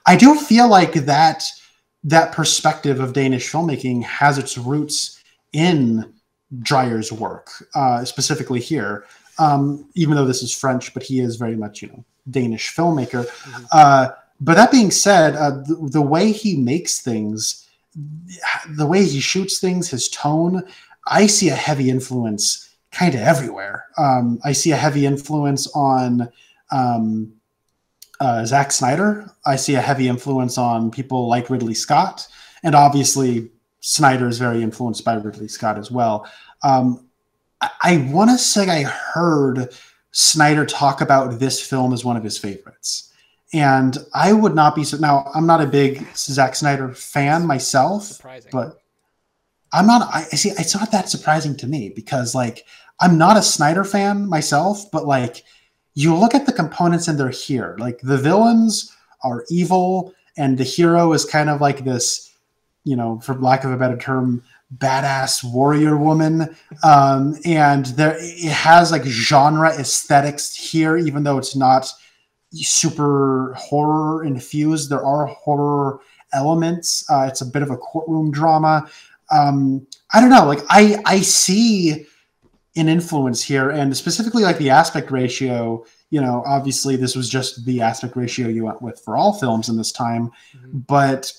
I do feel like that perspective of Danish filmmaking has its roots in Dreyer's work, specifically here. Even though this is French, but he is very much, you know, Danish filmmaker. But that being said, the way he makes things, the way he shoots things, his tone, I see a heavy influence kind of everywhere. I see a heavy influence on Zack Snyder. I see a heavy influence on people like Ridley Scott. And obviously, Snyder is very influenced by Ridley Scott as well. I want to say I heard Snyder talk about this film as one of his favorites. And I would not be... Now, I'm not a big Zack Snyder fan myself. Surprising. But I'm not... I see, it's not that surprising to me because, like, I'm not a Snyder fan myself, but, like, you look at the components and they're here. Like, the villains are evil, and the hero is kind of like this, you know, for lack of a better term, badass warrior woman. And there, it has, like, genre aesthetics here, even though it's not super horror infused. There are horror elements. It's a bit of a courtroom drama. I don't know. Like, I see an influence here, and specifically like the aspect ratio. You know, obviously this was just the aspect ratio you went with for all films in this time, but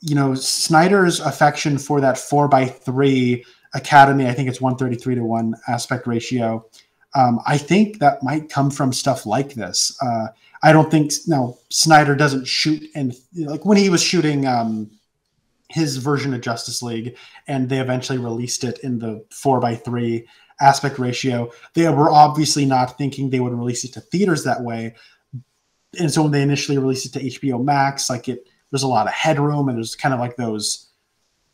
you know, Snyder's affection for that 4:3 Academy, I think it's 1:33:1 aspect ratio. I think that might come from stuff like this. I don't think Snyder doesn't shoot, and like when he was shooting his version of Justice League, and they eventually released it in the 4:3 aspect ratio, they were obviously not thinking they would release it to theaters that way. And so when they initially released it to HBO Max, like there's a lot of headroom, and there's kind of like those,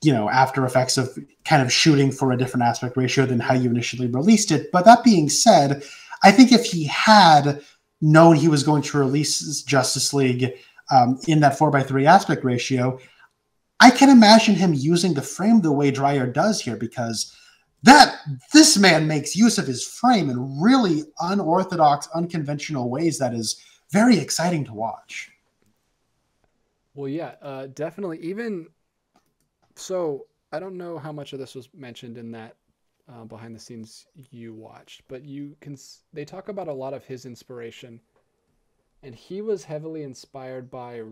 you know, after effects of kind of shooting for a different aspect ratio than how you initially released it. But that being said, I think if he had known he was going to release Justice League in that 4:3 aspect ratio, I can imagine him using the frame the way Dreyer does here, because this man makes use of his frame in really unorthodox, unconventional ways that is very exciting to watch. Well, yeah, definitely. Even so, I don't know how much of this was mentioned in that behind the scenes you watched, but they talk about a lot of his inspiration, and he was heavily inspired by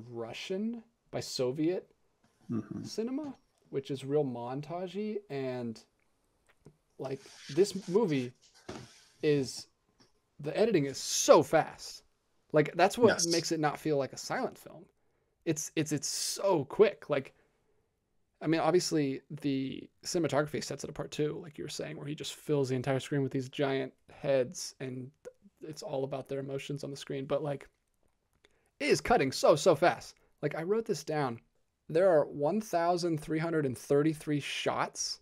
Soviet cinema, which is real montagey, and like this movie the editing is so fast. Like that's what makes it not feel like a silent film. It's so quick. Like, I mean, obviously the cinematography sets it apart too, like you were saying, where he just fills the entire screen with these giant heads, and it's all about their emotions on the screen. But like, it is cutting so fast. Like, I wrote this down. There are 1,333 shots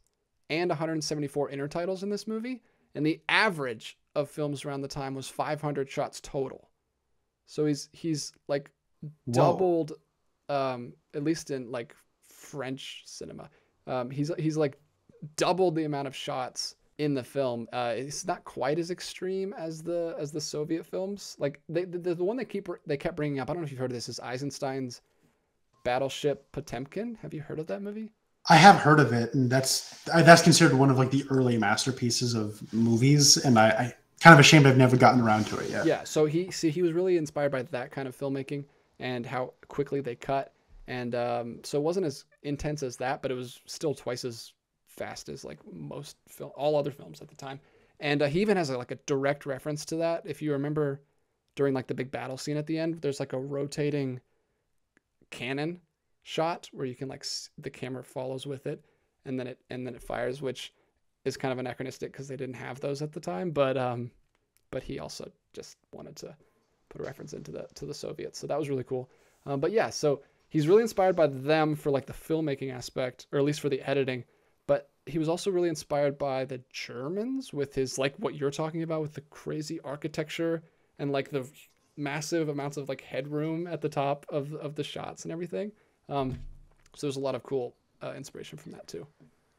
and 174 intertitles in this movie, and the average of films around the time was 500 shots total. So he's like doubled, at least in like French cinema. He's like doubled the amount of shots in the film. It's not quite as extreme as the Soviet films. Like the one they kept bringing up, I don't know if you've heard of this, is Eisenstein's Battleship Potemkin. Have you heard of that movie? I have heard of it, and that's considered one of like the early masterpieces of movies, and I kind of ashamed I've never gotten around to it yet. Yeah, so he was really inspired by that kind of filmmaking and how quickly they cut, and so it wasn't as intense as that, but it was still twice as fast as like all other films at the time. And he even has like a direct reference to that. If you remember, during like the big battle scene at the end, there's like a rotating cannon shot where you can like the camera follows with it, and then it fires, which is kind of anachronistic because they didn't have those at the time. But he also just wanted to put a reference to the Soviets, so that was really cool. But yeah, so he's really inspired by them for like the filmmaking aspect, or at least for the editing. But he was also really inspired by the Germans with his, like what you're talking about, with the crazy architecture and like the massive amounts of like headroom at the top of the shots and everything. So there's a lot of cool inspiration from that too.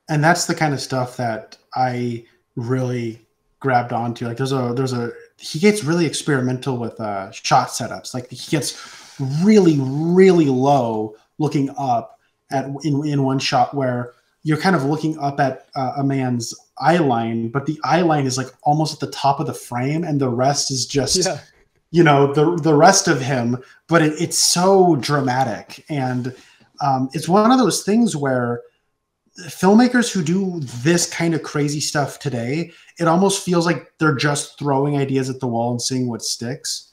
And that's the kind of stuff that I really grabbed onto. Like he gets really experimental with shot setups. Like he gets really, really low looking up in one shot where you're kind of looking up at a man's eye line, but the eye line is like almost at the top of the frame, and the rest is just, you know, the rest of him. But it's so dramatic, and it's one of those things where filmmakers who do this kind of crazy stuff today, it almost feels like they're just throwing ideas at the wall and seeing what sticks.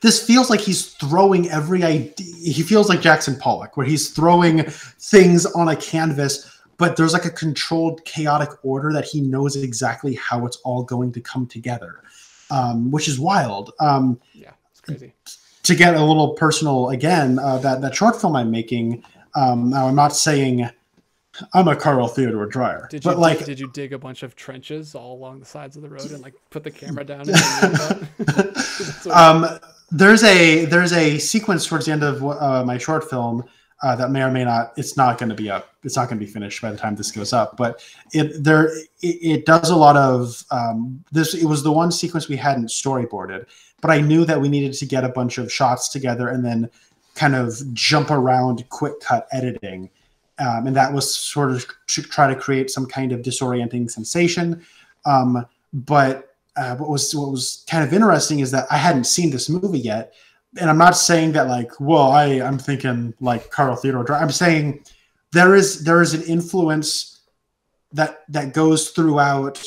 This feels like he's throwing every idea. He feels like Jackson Pollock, where he's throwing things on a canvas, but there's like a controlled, chaotic order that he knows exactly how it's all going to come together, which is wild. Yeah, it's crazy. To get a little personal again, that short film I'm making, now I'm not saying I'm a Carl Theodor Dreyer. Did you dig a bunch of trenches all along the sides of the road and like put the camera down? And there's a sequence towards the end of my short film that may or may not. It's not going to be up. It's not going to be finished by the time this goes up. But it does a lot of this. It was the one sequence we hadn't storyboarded, but I knew that we needed to get a bunch of shots together and then kind of jump around quick cut editing. And that was sort of to try to create some kind of disorienting sensation. But what was kind of interesting is that I hadn't seen this movie yet. And I'm not saying that like, well, I'm thinking like Carl Theodor Dreyer. I'm saying there is an influence that goes throughout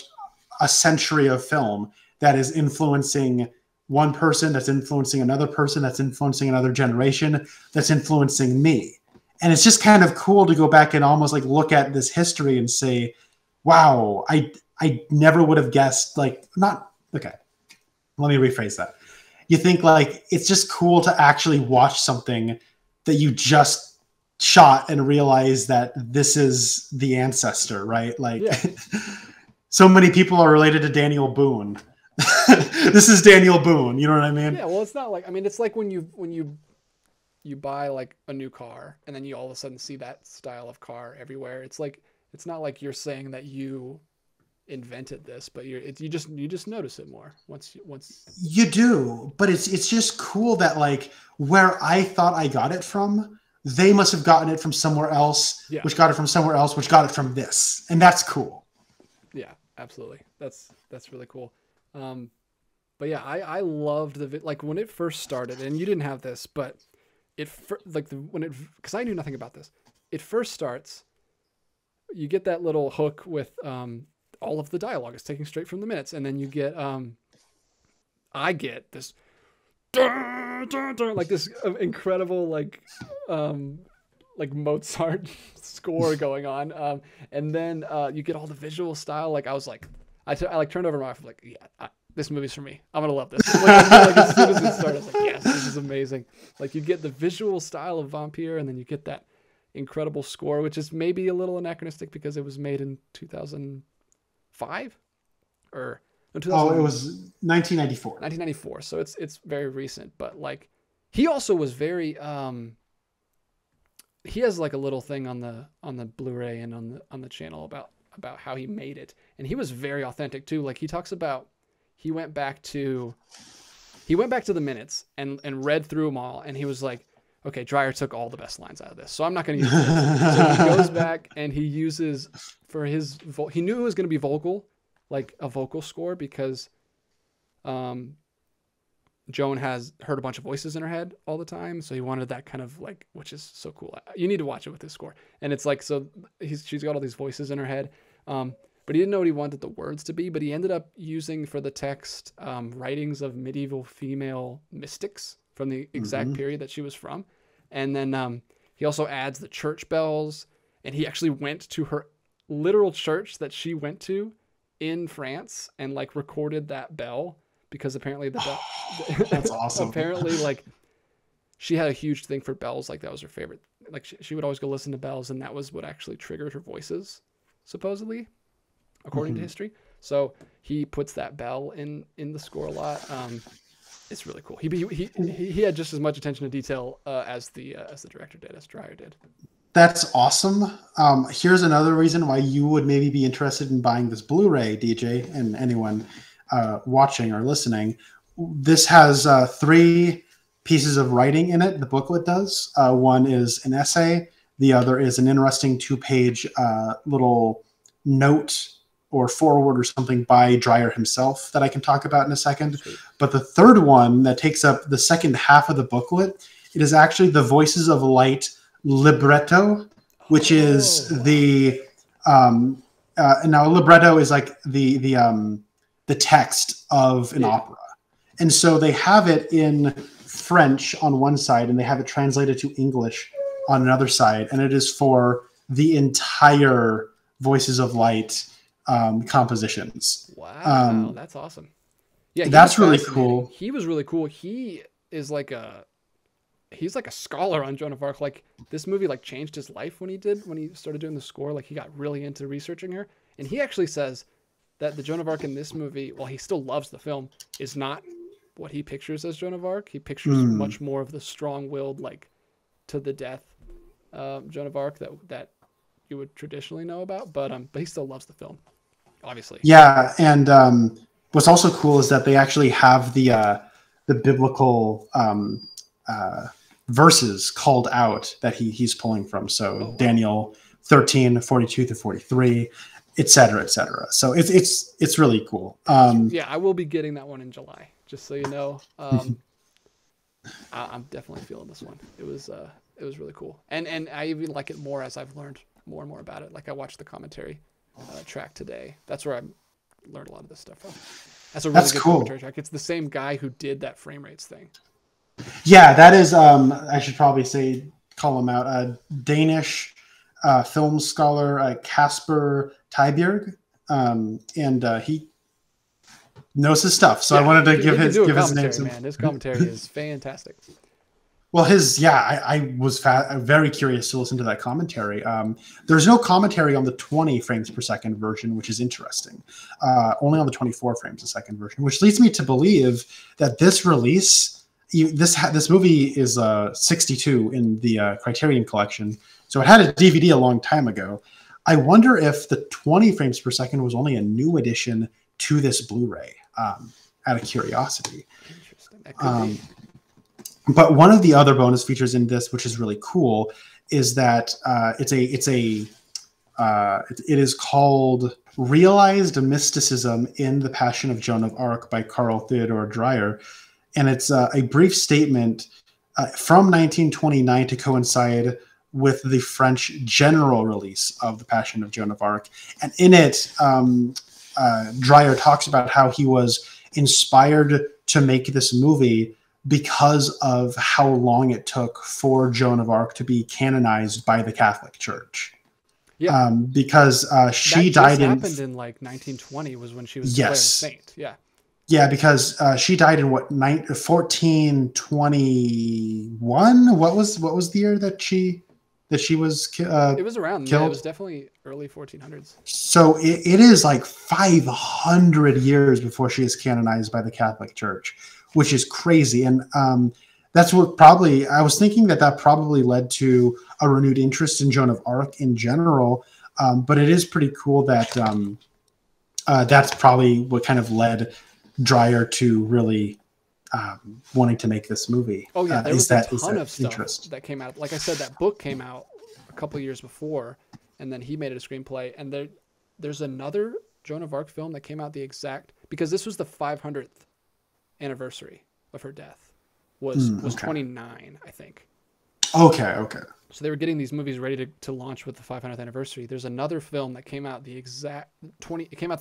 a century of film that is influencing one person, that's influencing another person, that's influencing another generation, that's influencing me. And it's just kind of cool to go back and almost like look at this history and say, wow, I never would have guessed, like, not, okay, let me rephrase that. You think like, it's just cool to actually watch something that you just shot and realize that this is the ancestor, right? Like so many people are related to Daniel Boone. This is Daniel Boone. You know what I mean? Yeah. Well, it's not like, I mean, it's like when you buy like a new car and then you all of a sudden see that style of car everywhere. It's like, it's not like you're saying that you invented this, but you just notice it more once you do. But it's just cool that like where I thought I got it from, they must have gotten it from somewhere else, which got it from somewhere else, which got it from this. And that's cool. Yeah, absolutely. That's really cool. But yeah, I loved like when it first started, and you didn't have this, but because I knew nothing about this. It first starts, you get that little hook with all of the dialogue is taken straight from the minutes, and then you get I get this like this incredible like Mozart score going on, and then you get all the visual style. Like I was like, I turned over my wife, like, yeah, this movie's for me. I'm gonna love this. Like as soon as it started, I was like, yes, this is amazing. Like you get the visual style of Vampire, and then you get that incredible score, which is maybe a little anachronistic because it was made in 2005 or no, 2000. Oh, it was 1994. 1994. So it's very recent, but like he also was very he has like a little thing on the Blu-ray and on the channel about how he made it, and he was very authentic too. Like he talks about he went back to the minutes and read through them all, and he was like, okay, Dreyer took all the best lines out of this, so I'm not going to use this. So he goes back and he uses for his he knew it was going to be vocal, like a vocal score, because Joan has heard a bunch of voices in her head all the time, so he wanted that kind of like, which is so cool. You need to watch it with this score, and it's like, so she's got all these voices in her head, but he didn't know what he wanted the words to be, but he ended up using for the text writings of medieval female mystics from the exact period that she was from, and then he also adds the church bells, and he actually went to her literal church that she went to in France and like recorded that bell, because apparently the bell that's awesome. Apparently like she had a huge thing for bells, like that was her favorite, like she would always go listen to bells, and that was what actually triggered her voices, supposedly, according to history. So he puts that bell in the score a lot. It's really cool. He had just as much attention to detail as the director did, as Dreyer did. That's awesome. Here's another reason why you would maybe be interested in buying this Blu-ray, DJ, and anyone watching or listening. This has 3 pieces of writing in it. The booklet does. One is an essay The other is an interesting 2-page little note or forward or something by Dreyer himself that I can talk about in a second. Sweet. But the third one that takes up the second half of the booklet, it is actually the Voices of Light libretto, which is the now libretto is like the text of an opera. And so they have it in French on one side and they have it translated to English on another side, and it is for the entire Voices of Light compositions. Wow, that's awesome. Yeah, that's really cool. He was really cool. He is like he's like a scholar on Joan of Arc. Like this movie like changed his life when he started doing the score. Like he got really into researching her, and he actually says that the Joan of Arc in this movie, while he still loves the film, is not what he pictures as Joan of Arc. He pictures much more of the strong-willed, like to the death Joan of Arc that you would traditionally know about, but he still loves the film, obviously. Yeah, and what's also cool is that they actually have the biblical verses called out that he's pulling from. So Daniel 13:42-43, etc., etc. So it's really cool. Yeah, I will be getting that one in July, just so you know. I'm definitely feeling this one. It was really cool, and I even like it more as I've learned more and more about it. Like I watched the commentary track today. That's where I learned a lot of this stuff from. That's a really good commentary track. It's the same guy who did that frame rates thing. Yeah, that is. I should probably call him out. Danish film scholar Kasper Tybjerg, and he knows his stuff. So I wanted to give his name. Man, his commentary is fantastic. Well, I was very curious to listen to that commentary. There's no commentary on the 20 frames per second version, which is interesting. Only on the 24 frames per second version, which leads me to believe that this release, this movie is 62 in the Criterion collection, so it had a DVD a long time ago. I wonder if the 20 frames per second was only a new addition to this Blu-ray. Out of curiosity. Interesting. That could be. But one of the other bonus features in this, which is really cool, is that it is called Realized Mysticism in the Passion of Joan of Arc by Carl Theodor Dreyer. And it's a brief statement from 1929 to coincide with the French general release of the Passion of Joan of Arc. And in it, Dreyer talks about how he was inspired to make this movie because of how long it took for Joan of Arc to be canonized by the Catholic Church. Yeah, because she died in. Happened in like 1920 was when she was declared a saint. Yeah. Yeah, because she died in 1421. What was the year that she was? It was around. Yeah, it was definitely early 1400s. So it is like 500 years before she is canonized by the Catholic Church, which is crazy. And that's what I was thinking that probably led to a renewed interest in Joan of Arc in general. But it is pretty cool that that's probably what kind of led Dreyer to really wanting to make this movie. Oh yeah, there was a ton of stuff that came out. Like I said, that book came out a couple years before, and then he made it a screenplay. And there's another Joan of Arc film that came out because this was the 500th anniversary of her death. Was 29, I think. Okay. So they were getting these movies ready to launch with the 500th anniversary. There's another film that came out the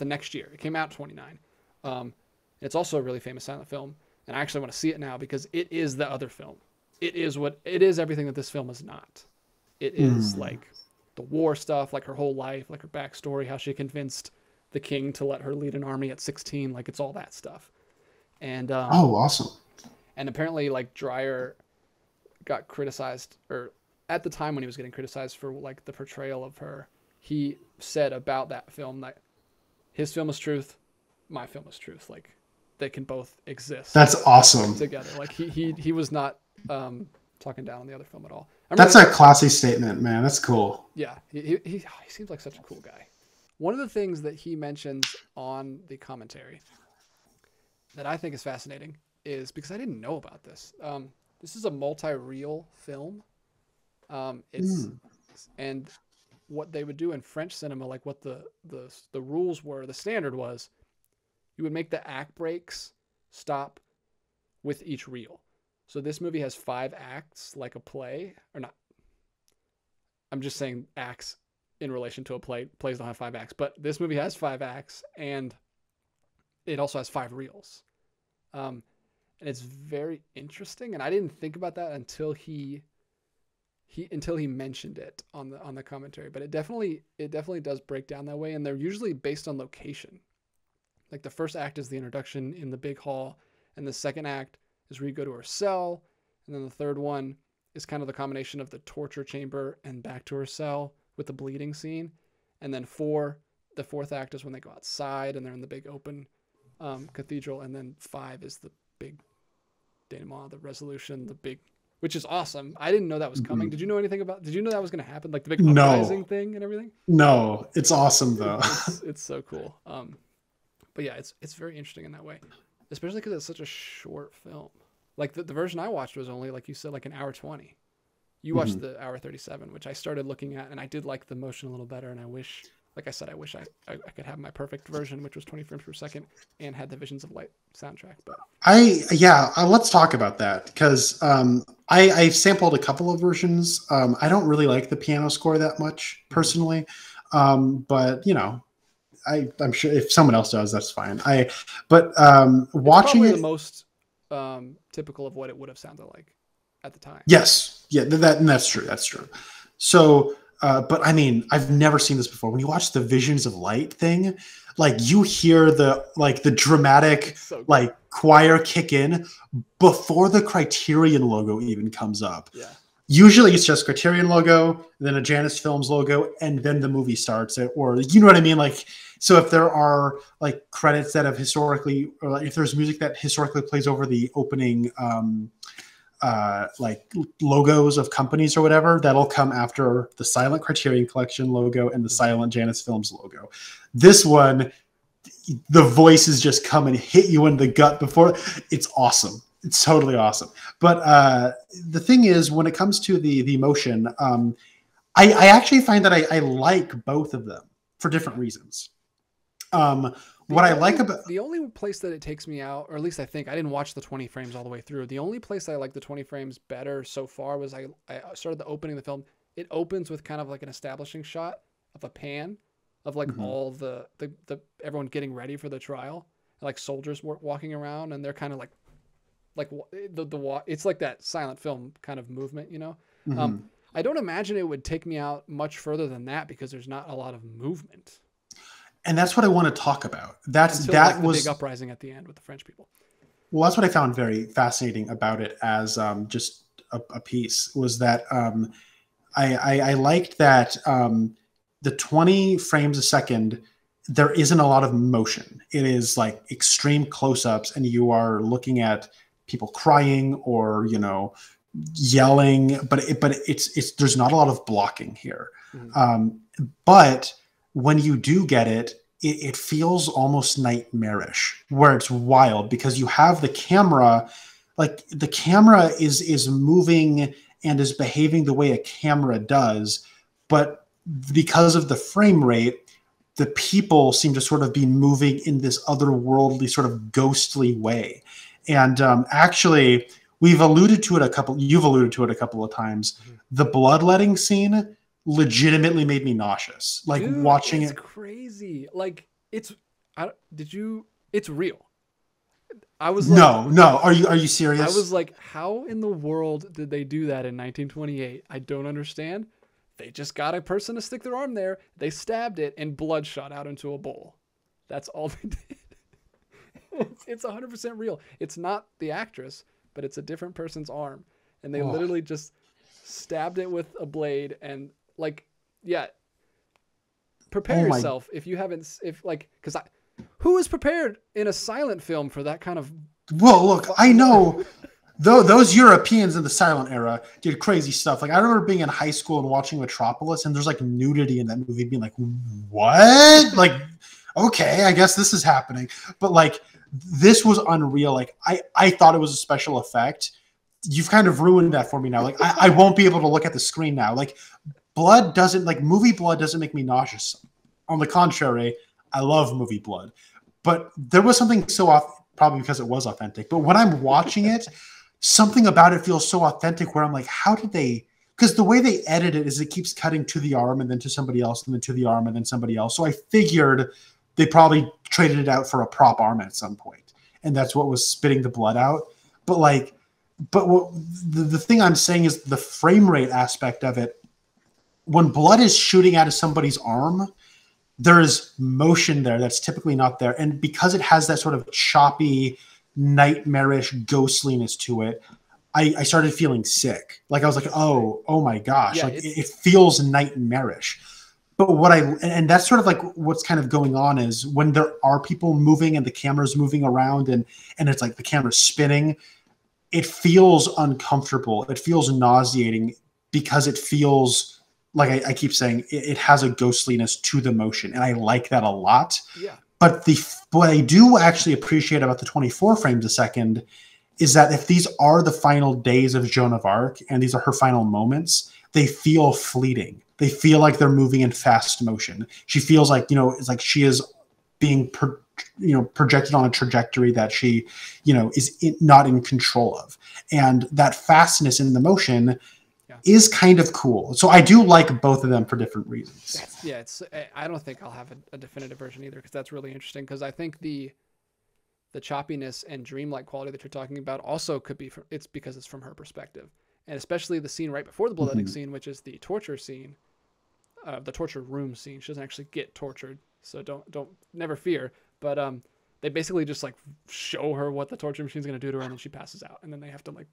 next year. It came out 29. It's also a really famous silent film, and I actually want to see it now because it is the other film. It is everything that this film is not. It is like the war stuff, like her whole life, like her backstory, how she convinced the king to let her lead an army at 16. Like it's all that stuff. And awesome. And apparently, like Dreyer got criticized, or at the time when he was getting criticized for like the portrayal of her, he said about that film that his film is truth, my film is truth. Like they can both exist. That's awesome. Together. Like he was not talking down on the other film at all. That's a classy statement, man. That's cool. Yeah, he seems like such a cool guy. One of the things that he mentions on the commentary that I think is fascinating is because I didn't know about this. This is a multi-reel film. And what they would do in French cinema, like what the rules were, the standard was, you would make the act breaks stop with each reel. So this movie has 5 acts, like a play, or not. I'm just saying acts in relation to a play. Plays don't have 5 acts, but this movie has 5 acts, and it also has 5 reels. And it's very interesting. And I didn't think about that until he mentioned it on the commentary, but it definitely does break down that way. And they're usually based on location. Like the first act is the introduction in the big hall, and the second act is where you go to her cell. And then the third one is kind of the combination of the torture chamber and back to her cell with the bleeding scene. And then the fourth act is when they go outside and they're in the big open cathedral. And then 5 is the big denouement, the resolution, which is awesome. I didn't know that was coming. Did you know anything about? Did you know that was going to happen? Like the big uprising thing and everything. No, it's awesome though. It's so cool. But yeah, it's very interesting in that way, especially because it's such a short film. Like the version I watched was only, like you said, like an hour 20. You watched the hour 37, which I started looking at, and I did like the motion a little better. And I wish, like I said, I wish I could have my perfect version, which was 20 frames per second and had the Visions of Light soundtrack. But let's talk about that, because I've sampled a couple of versions. I don't really like the piano score that much personally, but you know, I'm sure if someone else does, that's fine. Watching it, the most typical of what it would have sounded like at the time. Yes, yeah, that's true. That's true. So, but I mean, I've never seen this before. When you watch the Visions of Light thing, like you hear the dramatic like choir kick in before the Criterion logo even comes up. Yeah. Usually it's just Criterion logo, then a Janus Films logo, and then the movie starts. Or you know what I mean? Like, so if there are like credits that have historically, or like if there's music that historically plays over the opening like logos of companies or whatever, that'll come after the silent Criterion Collection logo and the silent Janus Films logo. This one, the voices just come and hit you in the gut before. It's awesome. It's totally awesome. But the thing is, when it comes to the emotion, I actually find that I like both of them for different reasons. What I like about the only place that it takes me out, or at least I think, I didn't watch the 20 frames all the way through. The only place I like the 20 frames better so far was I started the opening of the film. It opens with kind of like an establishing shot of a pan of like all the everyone getting ready for the trial, and like soldiers walking around, and they're kind of like it's like that silent film kind of movement, you know. I don't imagine it would take me out much further than that, because there's not a lot of movement. And that's what I want to talk about. That was the big uprising at the end with the French people. Well, that's what I found very fascinating about it as just a piece, was that I liked that the 20 frames a second, there isn't a lot of motion. It is like extreme close-ups, and you are looking at people crying or, you know, yelling, but it's there's not a lot of blocking here. But when you do get it, it feels almost nightmarish, where it's wild, because you have the camera, like the camera is moving and is behaving the way a camera does, but because of the frame rate, the people seem to sort of be moving in this otherworldly sort of ghostly way. And actually, you've alluded to it a couple of times. The bloodletting scene legitimately made me nauseous. Like, dude, watching it. It's crazy. Like, it's real. I was like, no. Are you serious? I was like, how in the world did they do that in 1928? I don't understand. They just got a person to stick their arm there. They stabbed it, and blood shot out into a bowl. That's all they did. It's 100% real. It's not the actress, but it's a different person's arm, and they literally just stabbed it with a blade. And like, yeah, prepare yourself if you haven't, because who is prepared in a silent film for that kind of? Well, look, I know those Europeans in the silent era did crazy stuff. Like, I remember being in high school and watching Metropolis, and there's like nudity in that movie, being like, what? Like, okay, I guess this is happening. But like, this was unreal. Like, I thought it was a special effect. You've kind of ruined that for me now. Like, I won't be able to look at the screen now. Like, blood doesn't like movie blood doesn't make me nauseous. On the contrary, I love movie blood. But there was something so off, probably because it was authentic. But when I'm watching it, something about it feels so authentic where I'm like, how did they? Because the way they edit it is it keeps cutting to the arm and then to somebody else and then to the arm and then somebody else. So I figured they probably traded it out for a prop arm at some point, and that's what was spitting the blood out. But what the thing I'm saying is the frame rate aspect of it. When blood is shooting out of somebody's arm, there is motion there that's typically not there. And because it has that sort of choppy, nightmarish ghostliness to it, I started feeling sick. Like I was like, oh my gosh, Yeah, like it feels nightmarish. But and that's sort of like what's kind of going on is when there are people moving and the camera's moving around and it's like the camera's spinning, it feels uncomfortable. It feels nauseating because it feels like I keep saying, it has a ghostliness to the motion, and I like that a lot. Yeah. But what I do actually appreciate about the 24 frames a second is that if these are the final days of Joan of Arc and these are her final moments, they feel fleeting. They feel like they're moving in fast motion. She feels like, it's like she is being projected on a trajectory that she, is not in control of. And that fastness in the motion is kind of cool. So I do like both of them for different reasons. I don't think I'll have a definitive version either, because that's really interesting. Because I think the choppiness and dreamlike quality that you're talking about also could be it's because it's from her perspective, and especially the scene right before the bloodletting scene, which is the torture scene, the torture room scene. She doesn't actually get tortured, so don't never fear. But they basically just like show her what the torture machine's gonna do to her, and then she passes out, and then they have to like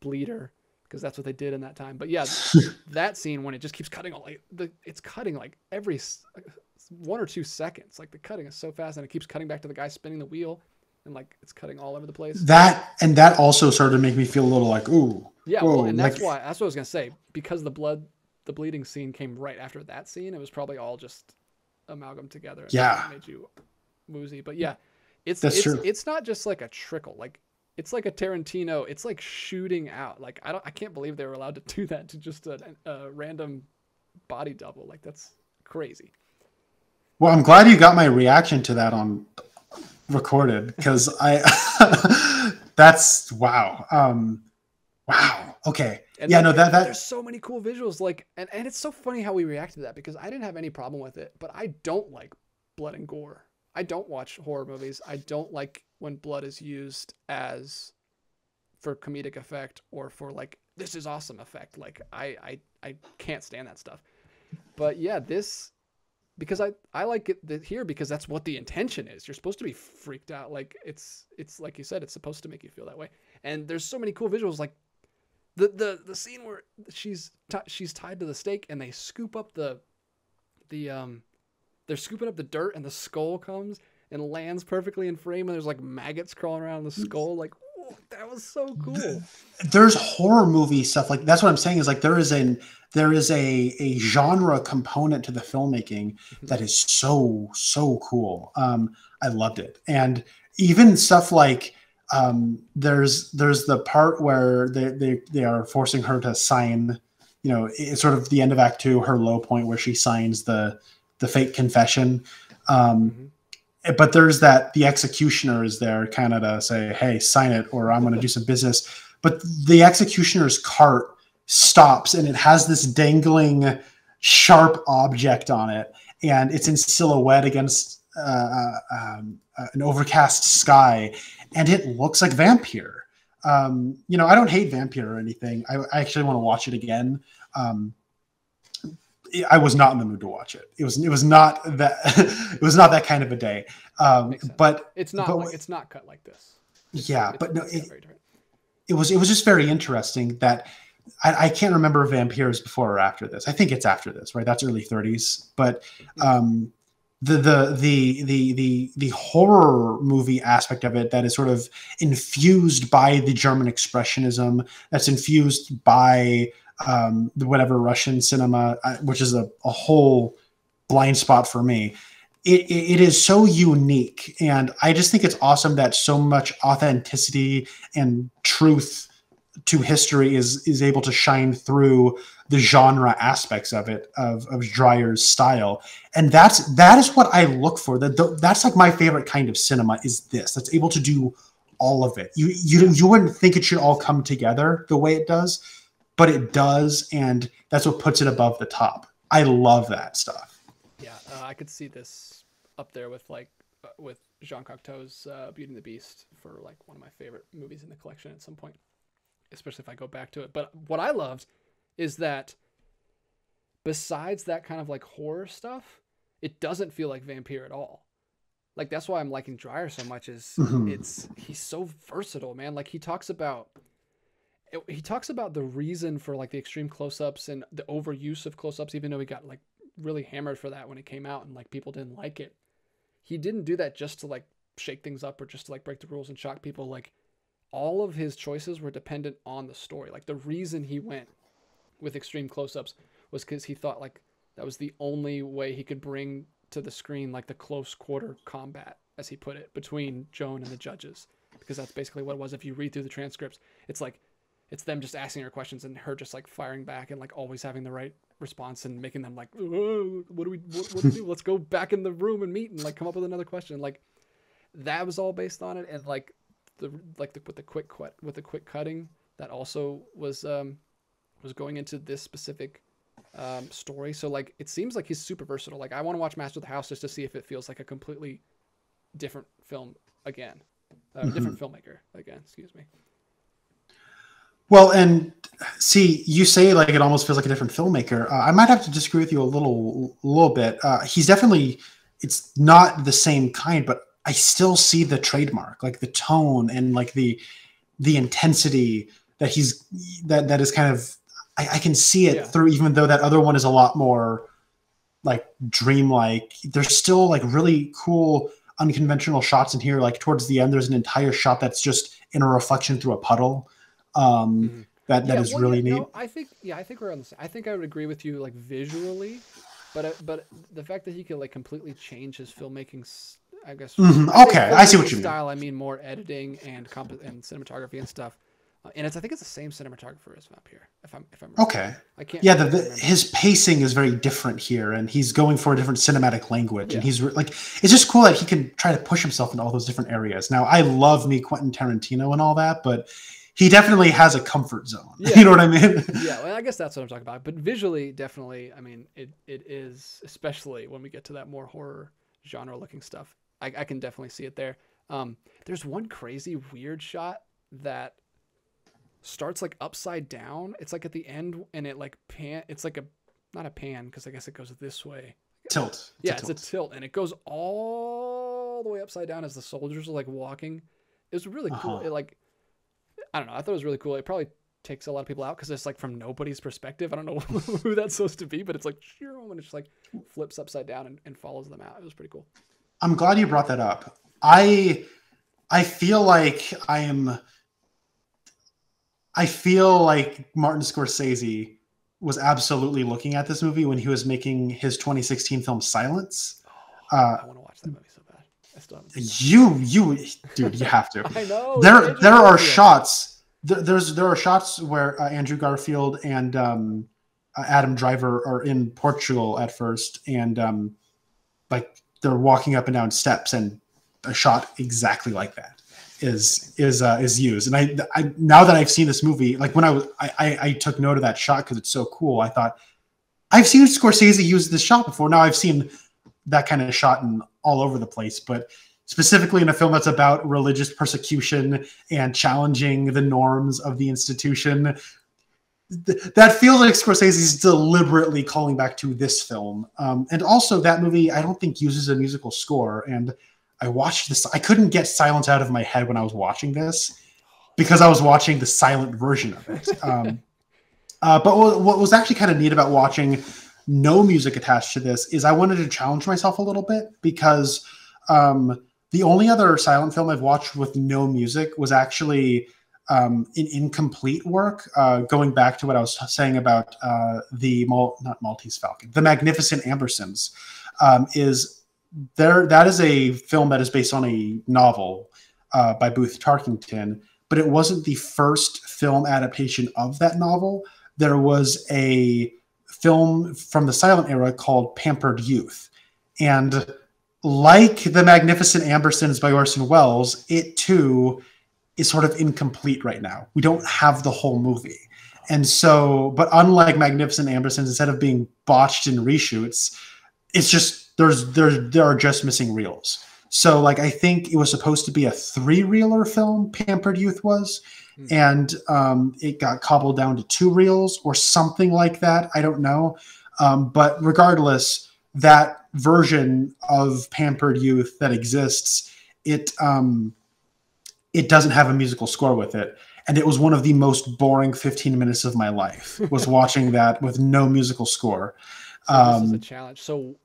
bleed her, because that's what they did in that time. But yeah, that scene when it just keeps cutting it's cutting like every 1 or 2 seconds. Like the cutting is so fast, and it keeps cutting back to the guy spinning the wheel, and like it's cutting all over the place. That also started to make me feel a little like, ooh. Yeah, whoa, and that's what I was gonna say, because the bleeding scene came right after that scene. It was probably all just amalgam together. And it made you woozy. But yeah, it's true. It's not just like a trickle. Like it's like a Tarantino. It's like shooting out. Like I can't believe they were allowed to do that to just a random body double. Like that's crazy. Well, I'm glad you got my reaction to that on recorded, because that's wow. Wow. Okay. And there's so many cool visuals. Like, and it's so funny how we reacted to that, because I didn't have any problem with it, but I don't like blood and gore. I don't watch horror movies. I don't like when blood is used for comedic effect or for like, this is awesome effect. Like I can't stand that stuff. But yeah, because I like it here because that's what the intention is. You're supposed to be freaked out. Like it's like you said, it's supposed to make you feel that way. And there's so many cool visuals, like the scene where she's tied to the stake and they scoop up they're scooping up the dirt, and the skull comes and lands perfectly in frame, and there's like maggots crawling around the skull. Like, whoa, that was so cool. There's horror movie stuff, like that's what I'm saying, is like there is a genre component to the filmmaking that is so cool. I loved it. And even stuff like there's the part where they are forcing her to sign, it's sort of the end of Act 2, her low point, where she signs the fake confession. But there's the executioner is there kind of to say, hey, sign it or I'm going to do some business. But the executioner's cart stops and it has this dangling sharp object on it. And it's in silhouette against an overcast sky. And it looks like Vampire. I don't hate Vampire or anything. I actually want to watch it again. I was not in the mood to watch it. It was not that it was not that kind of a day. But it's not it's not cut like this. But no, it was just very interesting that I can't remember if Vampires before or after this. I think it's after this, right? That's early 30s. But the horror movie aspect of it that is sort of infused by the German expressionism, that's infused by the whatever Russian cinema, which is a whole blind spot for me. It is so unique, and I just think it's awesome that so much authenticity and truth to history is able to shine through the genre aspects of it, of Dreyer's style. And that is what I look for. That's like my favorite kind of cinema, is this, that's able to do all of it. You wouldn't think it should all come together the way it does, but it does, and that's what puts it above the top. I love that stuff. Yeah, I could see this up there with with Jean Cocteau's Beauty and the Beast for like one of my favorite movies in the collection at some point, especially if I go back to it. But what I loved is that besides that kind of like horror stuff, it doesn't feel like vampire at all. Like that's why I'm liking Dreyer so much, is he's so versatile, man. Like he talks about the reason for like the extreme close-ups and the overuse of close-ups, even though he got like really hammered for that when it came out and like people didn't like it. He didn't do that just to like shake things up or just to like break the rules and shock people. Like all of his choices were dependent on the story. Like the reason he went with extreme close-ups was because he thought like that was the only way he could bring to the screen like the close quarter combat, as he put it, between Joan and the judges, because that's basically what it was. If you read through the transcripts, it's like it's them just asking her questions and her just like firing back and like always having the right response and making them like, what do we do? Let's go back in the room and meet and like come up with another question. Like that was all based on it. And like with the quick cutting, that also was going into this specific story. So like it seems like he's super versatile. Like I want to watch Master of the House just to see if it feels like a completely different film again, different filmmaker again, excuse me. Well, and see, you say like it almost feels like a different filmmaker. I might have to disagree with you a little bit. He's definitely, it's not the same kind, but I still see the trademark, like the tone and like the intensity that that is kind of, I can see it through, even though that other one is a lot more like dreamlike. There's still like really cool unconventional shots in here. Like towards the end, there's an entire shot that's just in a reflection through a puddle. That is really neat. No, I think we're on the same. I think I would agree with you like visually, but the fact that he could like completely change his filmmaking, I guess. Okay, I see what you mean. Style, I mean more editing and cinematography and stuff. And I think it's the same cinematographer as Vampire. If I'm okay. I can't. Yeah, his pacing is very different here, and he's going for a different cinematic language, and he's like, it's just cool that he can try to push himself into all those different areas. Now, I love me Quentin Tarantino and all that, but he definitely has a comfort zone. Yeah. You know what I mean? Yeah, well, I guess that's what I'm talking about. But visually, definitely, I mean, it is, especially when we get to that more horror genre-looking stuff. I can definitely see it there. There's one crazy weird shot that starts like upside down. It's like at the end, and it like it's like not a pan, because I guess it goes this way. Tilt. It's a tilt, and it goes all the way upside down as the soldiers are like walking. It was really cool. It like, I don't know. I thought it was really cool. It probably takes a lot of people out because it's like from nobody's perspective. I don't know who that's supposed to be, but it's like, and it just like flips upside down and follows them out. It was pretty cool. I'm glad you brought that up. I feel like Martin Scorsese was absolutely looking at this movie when he was making his 2016 film Silence. I want to watch that movie so bad. I still haven't dude, you have to. I know. There are shots. There are shots where Andrew Garfield and Adam Driver are in Portugal at first, and like they're walking up and down steps, and a shot exactly like that is used. And I now that I've seen this movie, like when I took note of that shot because it's so cool. I thought, I've seen Scorsese use this shot before. Now I've seen that kind of shot in all over the place, but specifically in a film that's about religious persecution and challenging the norms of the institution, that feels like Scorsese's deliberately calling back to this film. And also that movie, I don't think uses a musical score. And I watched this. I couldn't get Silence out of my head when I was watching this because I was watching the silent version of it. But what was actually kind of neat about watching no music attached to this is I wanted to challenge myself a little bit, because the only other silent film I've watched with no music was actually an incomplete work. Going back to what I was saying about not Maltese Falcon, The Magnificent Ambersons, that is a film that is based on a novel by Booth Tarkington, but it wasn't the first film adaptation of that novel. there was a film from the silent era called Pampered Youth. And like The Magnificent Ambersons by Orson Welles, it too is sort of incomplete right now. We don't have the whole movie. And so, but unlike Magnificent Ambersons, instead of being botched in reshoots, it's just there are just missing reels. So like I think it was supposed to be a 3-reeler film, Pampered Youth was, and it got cobbled down to 2 reels or something like that. I don't know. But regardless, that version of Pampered Youth that exists, it doesn't have a musical score with it. And it was one of the most boring 15 minutes of my life, was watching that with no musical score. So this is a challenge. So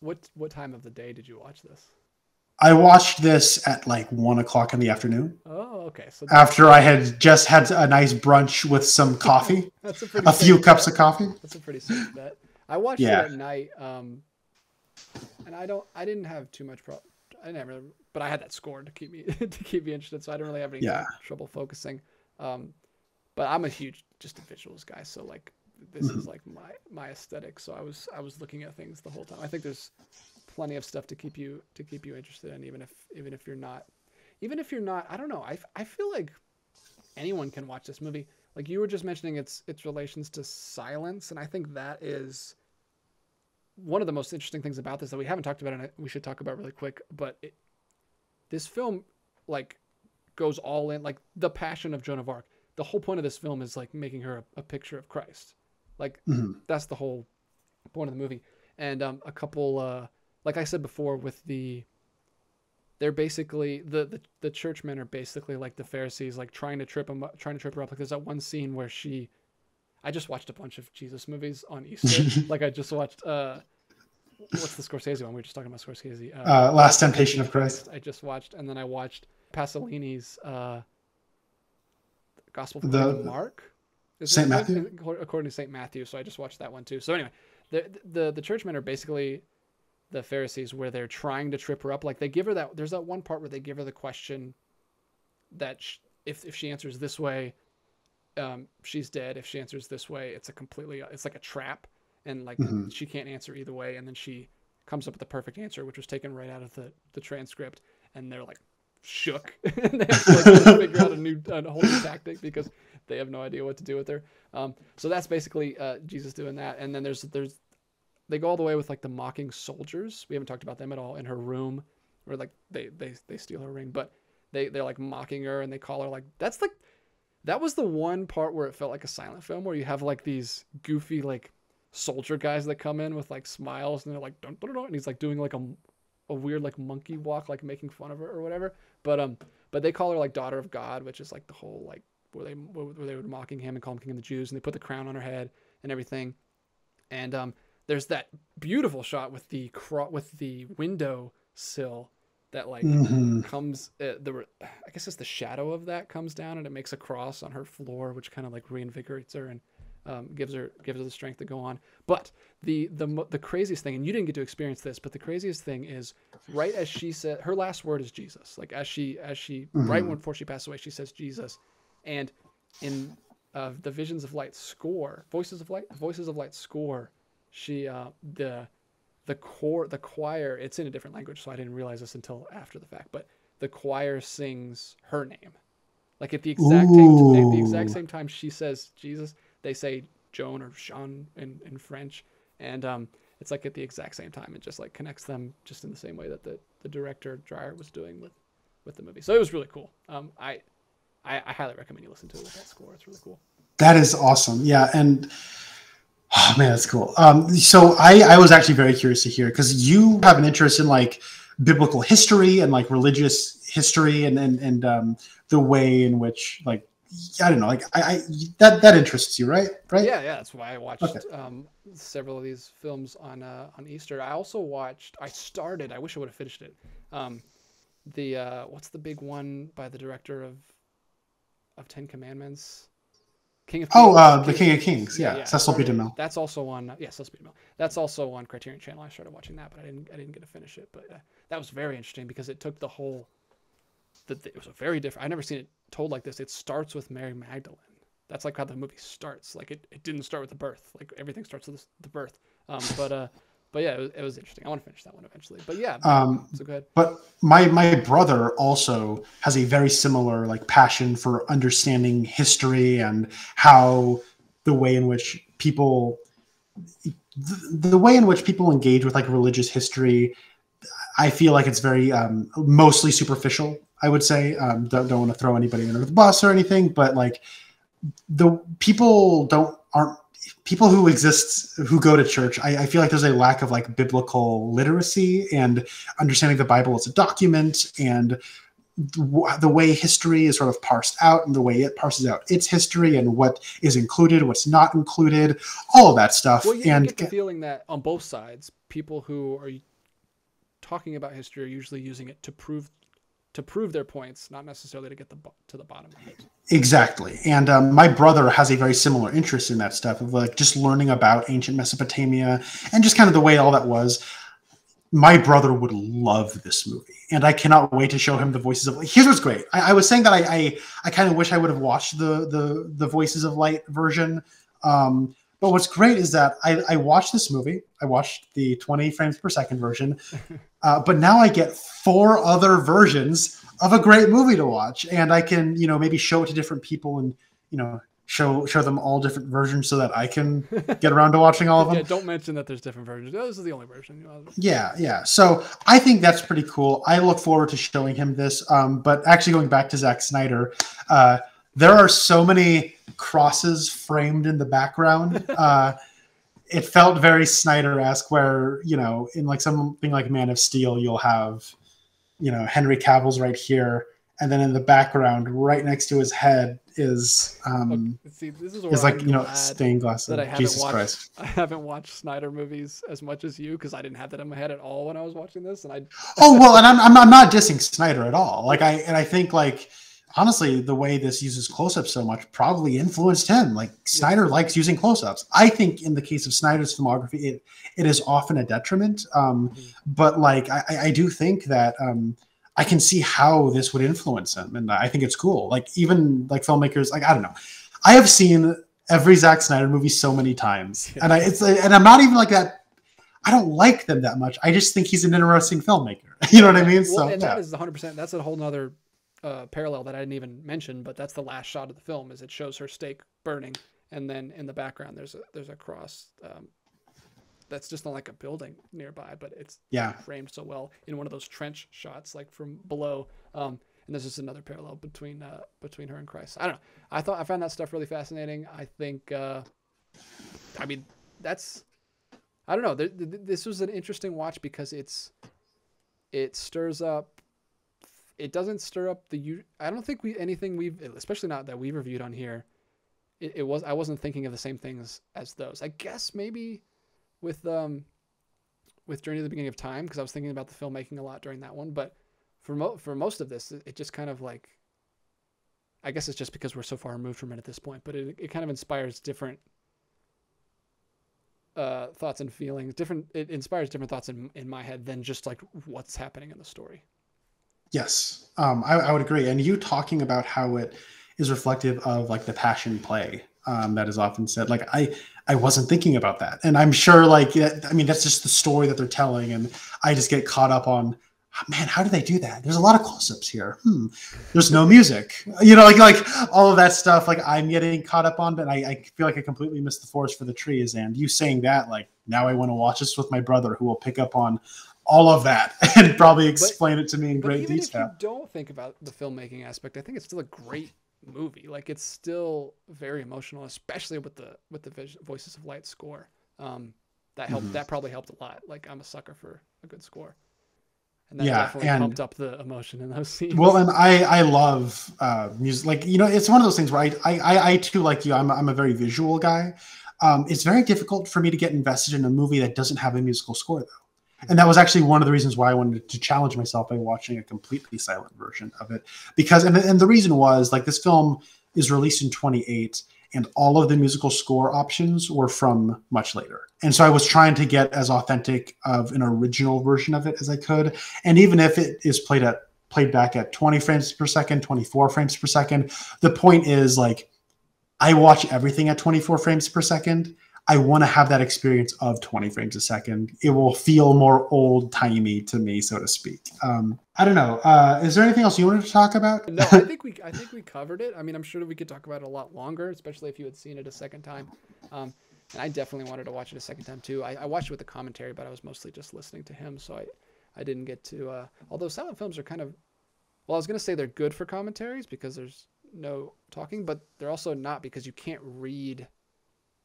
what time of the day did you watch this? I watched this at like 1 o'clock in the afternoon. Oh, okay. So after I had just had a nice brunch with some coffee, that's a few cups of coffee. That's a pretty safe bet. I watched it at night, and I didn't have too much problem. I never, but I had that score to keep me interested, so I don't really have any trouble focusing. But I'm a huge just a visuals guy, so like this is like my aesthetic. So I was looking at things the whole time. I think there's plenty of stuff to keep you interested in, even if you're not, I don't know. I feel like anyone can watch this movie. Like you were just mentioning its relations to silence, and I think that is one of the most interesting things about this that we haven't talked about, and we should talk about really quick. But this film like goes all in, like the Passion of Joan of Arc. The whole point of this film is like making her a picture of Christ. Like that's the whole point of the movie. And a couple, like I said before, they're basically the churchmen are basically like the Pharisees, like trying to trip her up. Like there's that one scene where I just watched a bunch of Jesus movies on Easter. Like I just watched what's the Scorsese one? We were just talking about Scorsese. Last Temptation of Christ. I just watched, and then I watched Pasolini's Gospel of Mark. St. Matthew? According to St. Matthew. So I just watched that one too. So anyway, the churchmen are basically the Pharisees, where they're trying to trip her up. Like they give her there's that one part where they give her the question that if she answers this way, she's dead. If she answers this way, it's like a trap, and like she can't answer either way. And then she comes up with the perfect answer, which was taken right out of the transcript, and they're like shook. And they have to like figure out a whole new tactic because they have no idea what to do with her. So that's basically Jesus doing that. And then there's they go all the way with like the mocking soldiers. We haven't talked about them at all in her room, where like they steal her ring, but they're like mocking her, and they call her like that was the one part where it felt like a silent film, where you have like these goofy like soldier guys that come in with like smiles, and they're like dun, dun, dun, and he's like doing like a weird like monkey walk, like making fun of her or whatever. But they call her like Daughter of God, which is like the whole like where they were mocking him and call him King of the Jews, and they put the crown on her head and everything. And there's that beautiful shot with the window sill that like comes I guess it's the shadow of that comes down, and it makes a cross on her floor, which kind of like reinvigorates her and gives her the strength to go on. But the craziest thing, and you didn't get to experience this, but the craziest thing is right as she said, her last word is Jesus. Like as she right before she passed away, she says Jesus. And in the Visions of Light score, Voices of Light score, she the choir, it's in a different language, so I didn't realize this until after the fact, but the choir sings her name. Like at the exact same time she says Jesus, they say Joan or Jean in French, and it's like at the exact same time. It just like connects them just in the same way that the director Dreyer was doing with the movie. So it was really cool. I highly recommend you listen to it with that score. It's really cool. That is awesome. Yeah, and oh man, that's cool. So I was actually very curious to hear, because you have an interest in like biblical history and like religious history and the way in which like I don't know, like I that interests you, right? Yeah, that's why I watched several of these films on Easter. I also watched. I wish I would have finished it. What's the big one by the director of Ten Commandments? King of Kings. The King of Kings. Yeah. Cecil B. DeMille. That's also on. Cecil B. DeMille. That's also on Criterion Channel. I started watching that, but I didn't get to finish it. But that was very interesting because it took the whole. It was a very different. I've never seen it told like this. It starts with Mary Magdalene, that's like how the movie starts. Like it didn't start with the birth. Like everything starts with the birth. But yeah, it was interesting. I want to finish that one eventually. But yeah, so go ahead. But my brother also has a very similar like passion for understanding history and how the way in which people engage with like religious history. I feel like it's very mostly superficial. I would say don't want to throw anybody under the bus or anything, but like the people who exist who go to church. I feel like there's a lack of like biblical literacy and understanding the Bible as a document, and the way history is sort of parsed out, and the way it parses out its history, and what is included, what's not included, all of that stuff. Well, you get the feeling that on both sides, people who are talking about history are usually using it to prove their points, not necessarily to get to the bottom of it. Exactly. And my brother has a very similar interest in that stuff of like just learning about ancient Mesopotamia and just kind of the way all that was. My brother would love this movie, and I cannot wait to show him the Voices of Light. Here's what's great. I was saying that I kind of wish I would have watched the Voices of Light version. But what's great is that I watched this movie. I watched the 20 frames per second version, but now I get 4 other versions of a great movie to watch, and I can maybe show it to different people and show them all different versions so that I can get around to watching all of them. Yeah, don't mention that there's different versions. This is the only version. Yeah. So I think that's pretty cool. I look forward to showing him this. But actually going back to Zack Snyder, there are so many crosses framed in the background. It felt very Snyder-esque where, in like something like Man of Steel, you'll have, Henry Cavill's right here. And then in the background, right next to his head is stained glass. That Jesus Christ. I haven't watched Snyder movies as much as you because I didn't have that in my head at all when I was watching this. And I'm not dissing Snyder at all. Like I think like honestly the way this uses close-ups so much probably influenced him. Like Snyder likes using close-ups. I think in the case of Snyder's filmography, it is often a detriment. But like I do think that. I can see how this would influence him, and I think it's cool. Like even like filmmakers, like I don't know, I have seen every Zack Snyder movie so many times, and I'm not even like that. I don't like them that much. I just think he's an interesting filmmaker. You know what I mean? Well, and that is 100%. That's a whole nother parallel that I didn't even mention, but that's the last shot of the film. Is it shows her stake burning, and then in the background there's a cross. That's just not like a building nearby, but it's framed so well in one of those trench shots, like from below. And there's just another parallel between her and Christ. I don't know. I found that stuff really fascinating. I think, I don't know. This was an interesting watch because it stirs up. It doesn't stir up I don't think especially not that we've reviewed on here. I wasn't thinking of the same things as those. I guess maybe. With Journey to the Beginning of Time, because I was thinking about the filmmaking a lot during that one, but for most of this, it just kind of like, I guess it's just because we're so far removed from it at this point, but it kind of inspires different thoughts and feelings. It inspires different thoughts in my head than just like what's happening in the story. Yes, I would agree. And you talking about how it is reflective of like the passion play that is often said. Like I wasn't thinking about that. And I'm sure like, I mean, that's just the story that they're telling. And I just get caught up on, man, how do they do that? There's a lot of close-ups here. There's no music, like all of that stuff. Like I'm getting caught up on, but I feel like I completely missed the forest for the trees. And you saying that, like now I want to watch this with my brother who will pick up on all of that and probably explain it to me in great detail. If you don't think about the filmmaking aspect, I think it's still a great movie. Like it's still very emotional, especially with the Voices of Light score. That helped. That probably helped a lot. Like I'm a sucker for a good score, and that definitely pumped up the emotion in those scenes. Well, and I love music. Like it's one of those things where I too, like you, I'm a very visual guy. It's very difficult for me to get invested in a movie that doesn't have a musical score, though. And that was actually one of the reasons why I wanted to challenge myself by watching a completely silent version of it. Because, and the reason was, like, this film is released in 2008, and all of the musical score options were from much later. And so I was trying to get as authentic of an original version of it as I could. And even if it is played back at 20 frames per second, 24 frames per second, the point is, like, I watch everything at 24 frames per second. I want to have that experience of 20 frames a second. It will feel more old-timey to me, so to speak. I don't know. Is there anything else you wanted to talk about? No, I think we covered it. I mean, I'm sure that we could talk about it a lot longer, especially if you had seen it a second time. And I definitely wanted to watch it a second time too. I watched it with the commentary, but I was mostly just listening to him, so I didn't get to. Although silent films are kind of, well, I was gonna say they're good for commentaries because there's no talking, but they're also not because you can't read.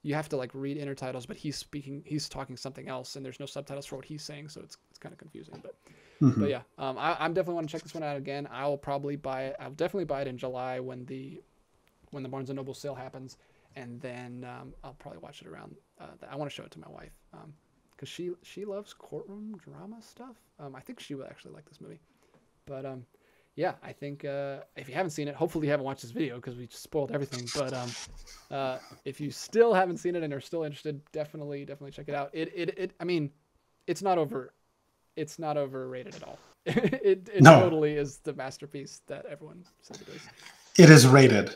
You have to like read intertitles, but he's talking something else, and there's no subtitles for what he's saying, so it's kind of confusing. But yeah, I'm definitely want to check this one out again. I'll probably buy it. I'll definitely buy it in July when the Barnes and Noble sale happens, and then I'll probably watch it around. I want to show it to my wife because she loves courtroom drama stuff. I think she would actually like this movie, but yeah, I think if you haven't seen it, hopefully you haven't watched this video because we just spoiled everything. But if you still haven't seen it and are still interested, definitely check it out. I mean, it's not overrated at all. It totally is the masterpiece that everyone says it is. It is rated.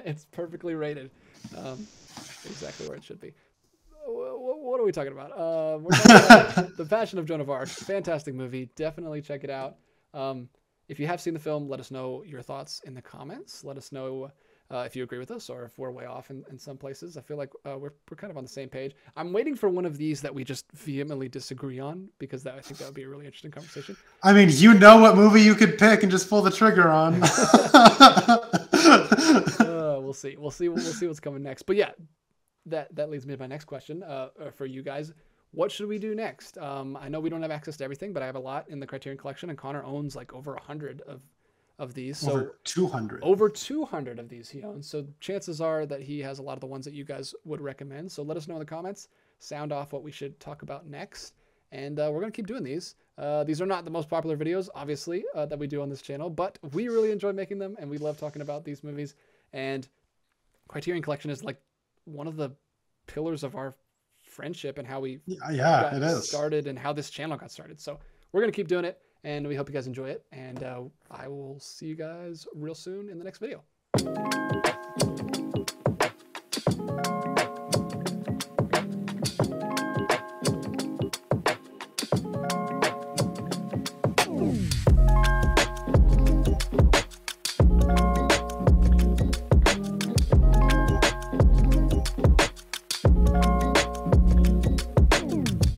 It's perfectly rated. Exactly where it should be. What are we talking about? We're talking about The Passion of Joan of Arc. Fantastic movie. Definitely check it out. If you have seen the film, let us know your thoughts in the comments. Let us know if you agree with us or if we're way off in some places. I feel like we're kind of on the same page. I'm waiting for one of these that we just vehemently disagree on because I think that would be a really interesting conversation. I mean, you know what movie you could pick and just pull the trigger on. We'll see. We'll see what's coming next. But yeah, that leads me to my next question for you guys. What should we do next? I know we don't have access to everything, but I have a lot in the Criterion collection, and Connor owns like over 100 of these. So over 200. Over 200 of these he owns. So chances are that he has a lot of the ones that you guys would recommend. So let us know in the comments. Sound off what we should talk about next. And we're going to keep doing these. These are not the most popular videos, obviously, that we do on this channel, but we really enjoy making them, and we love talking about these movies. And Criterion Collection is like one of the pillars of our friendship and how we got started and how this channel got started. So we're going to keep doing it, and we hope you guys enjoy it. And I will see you guys real soon in the next video.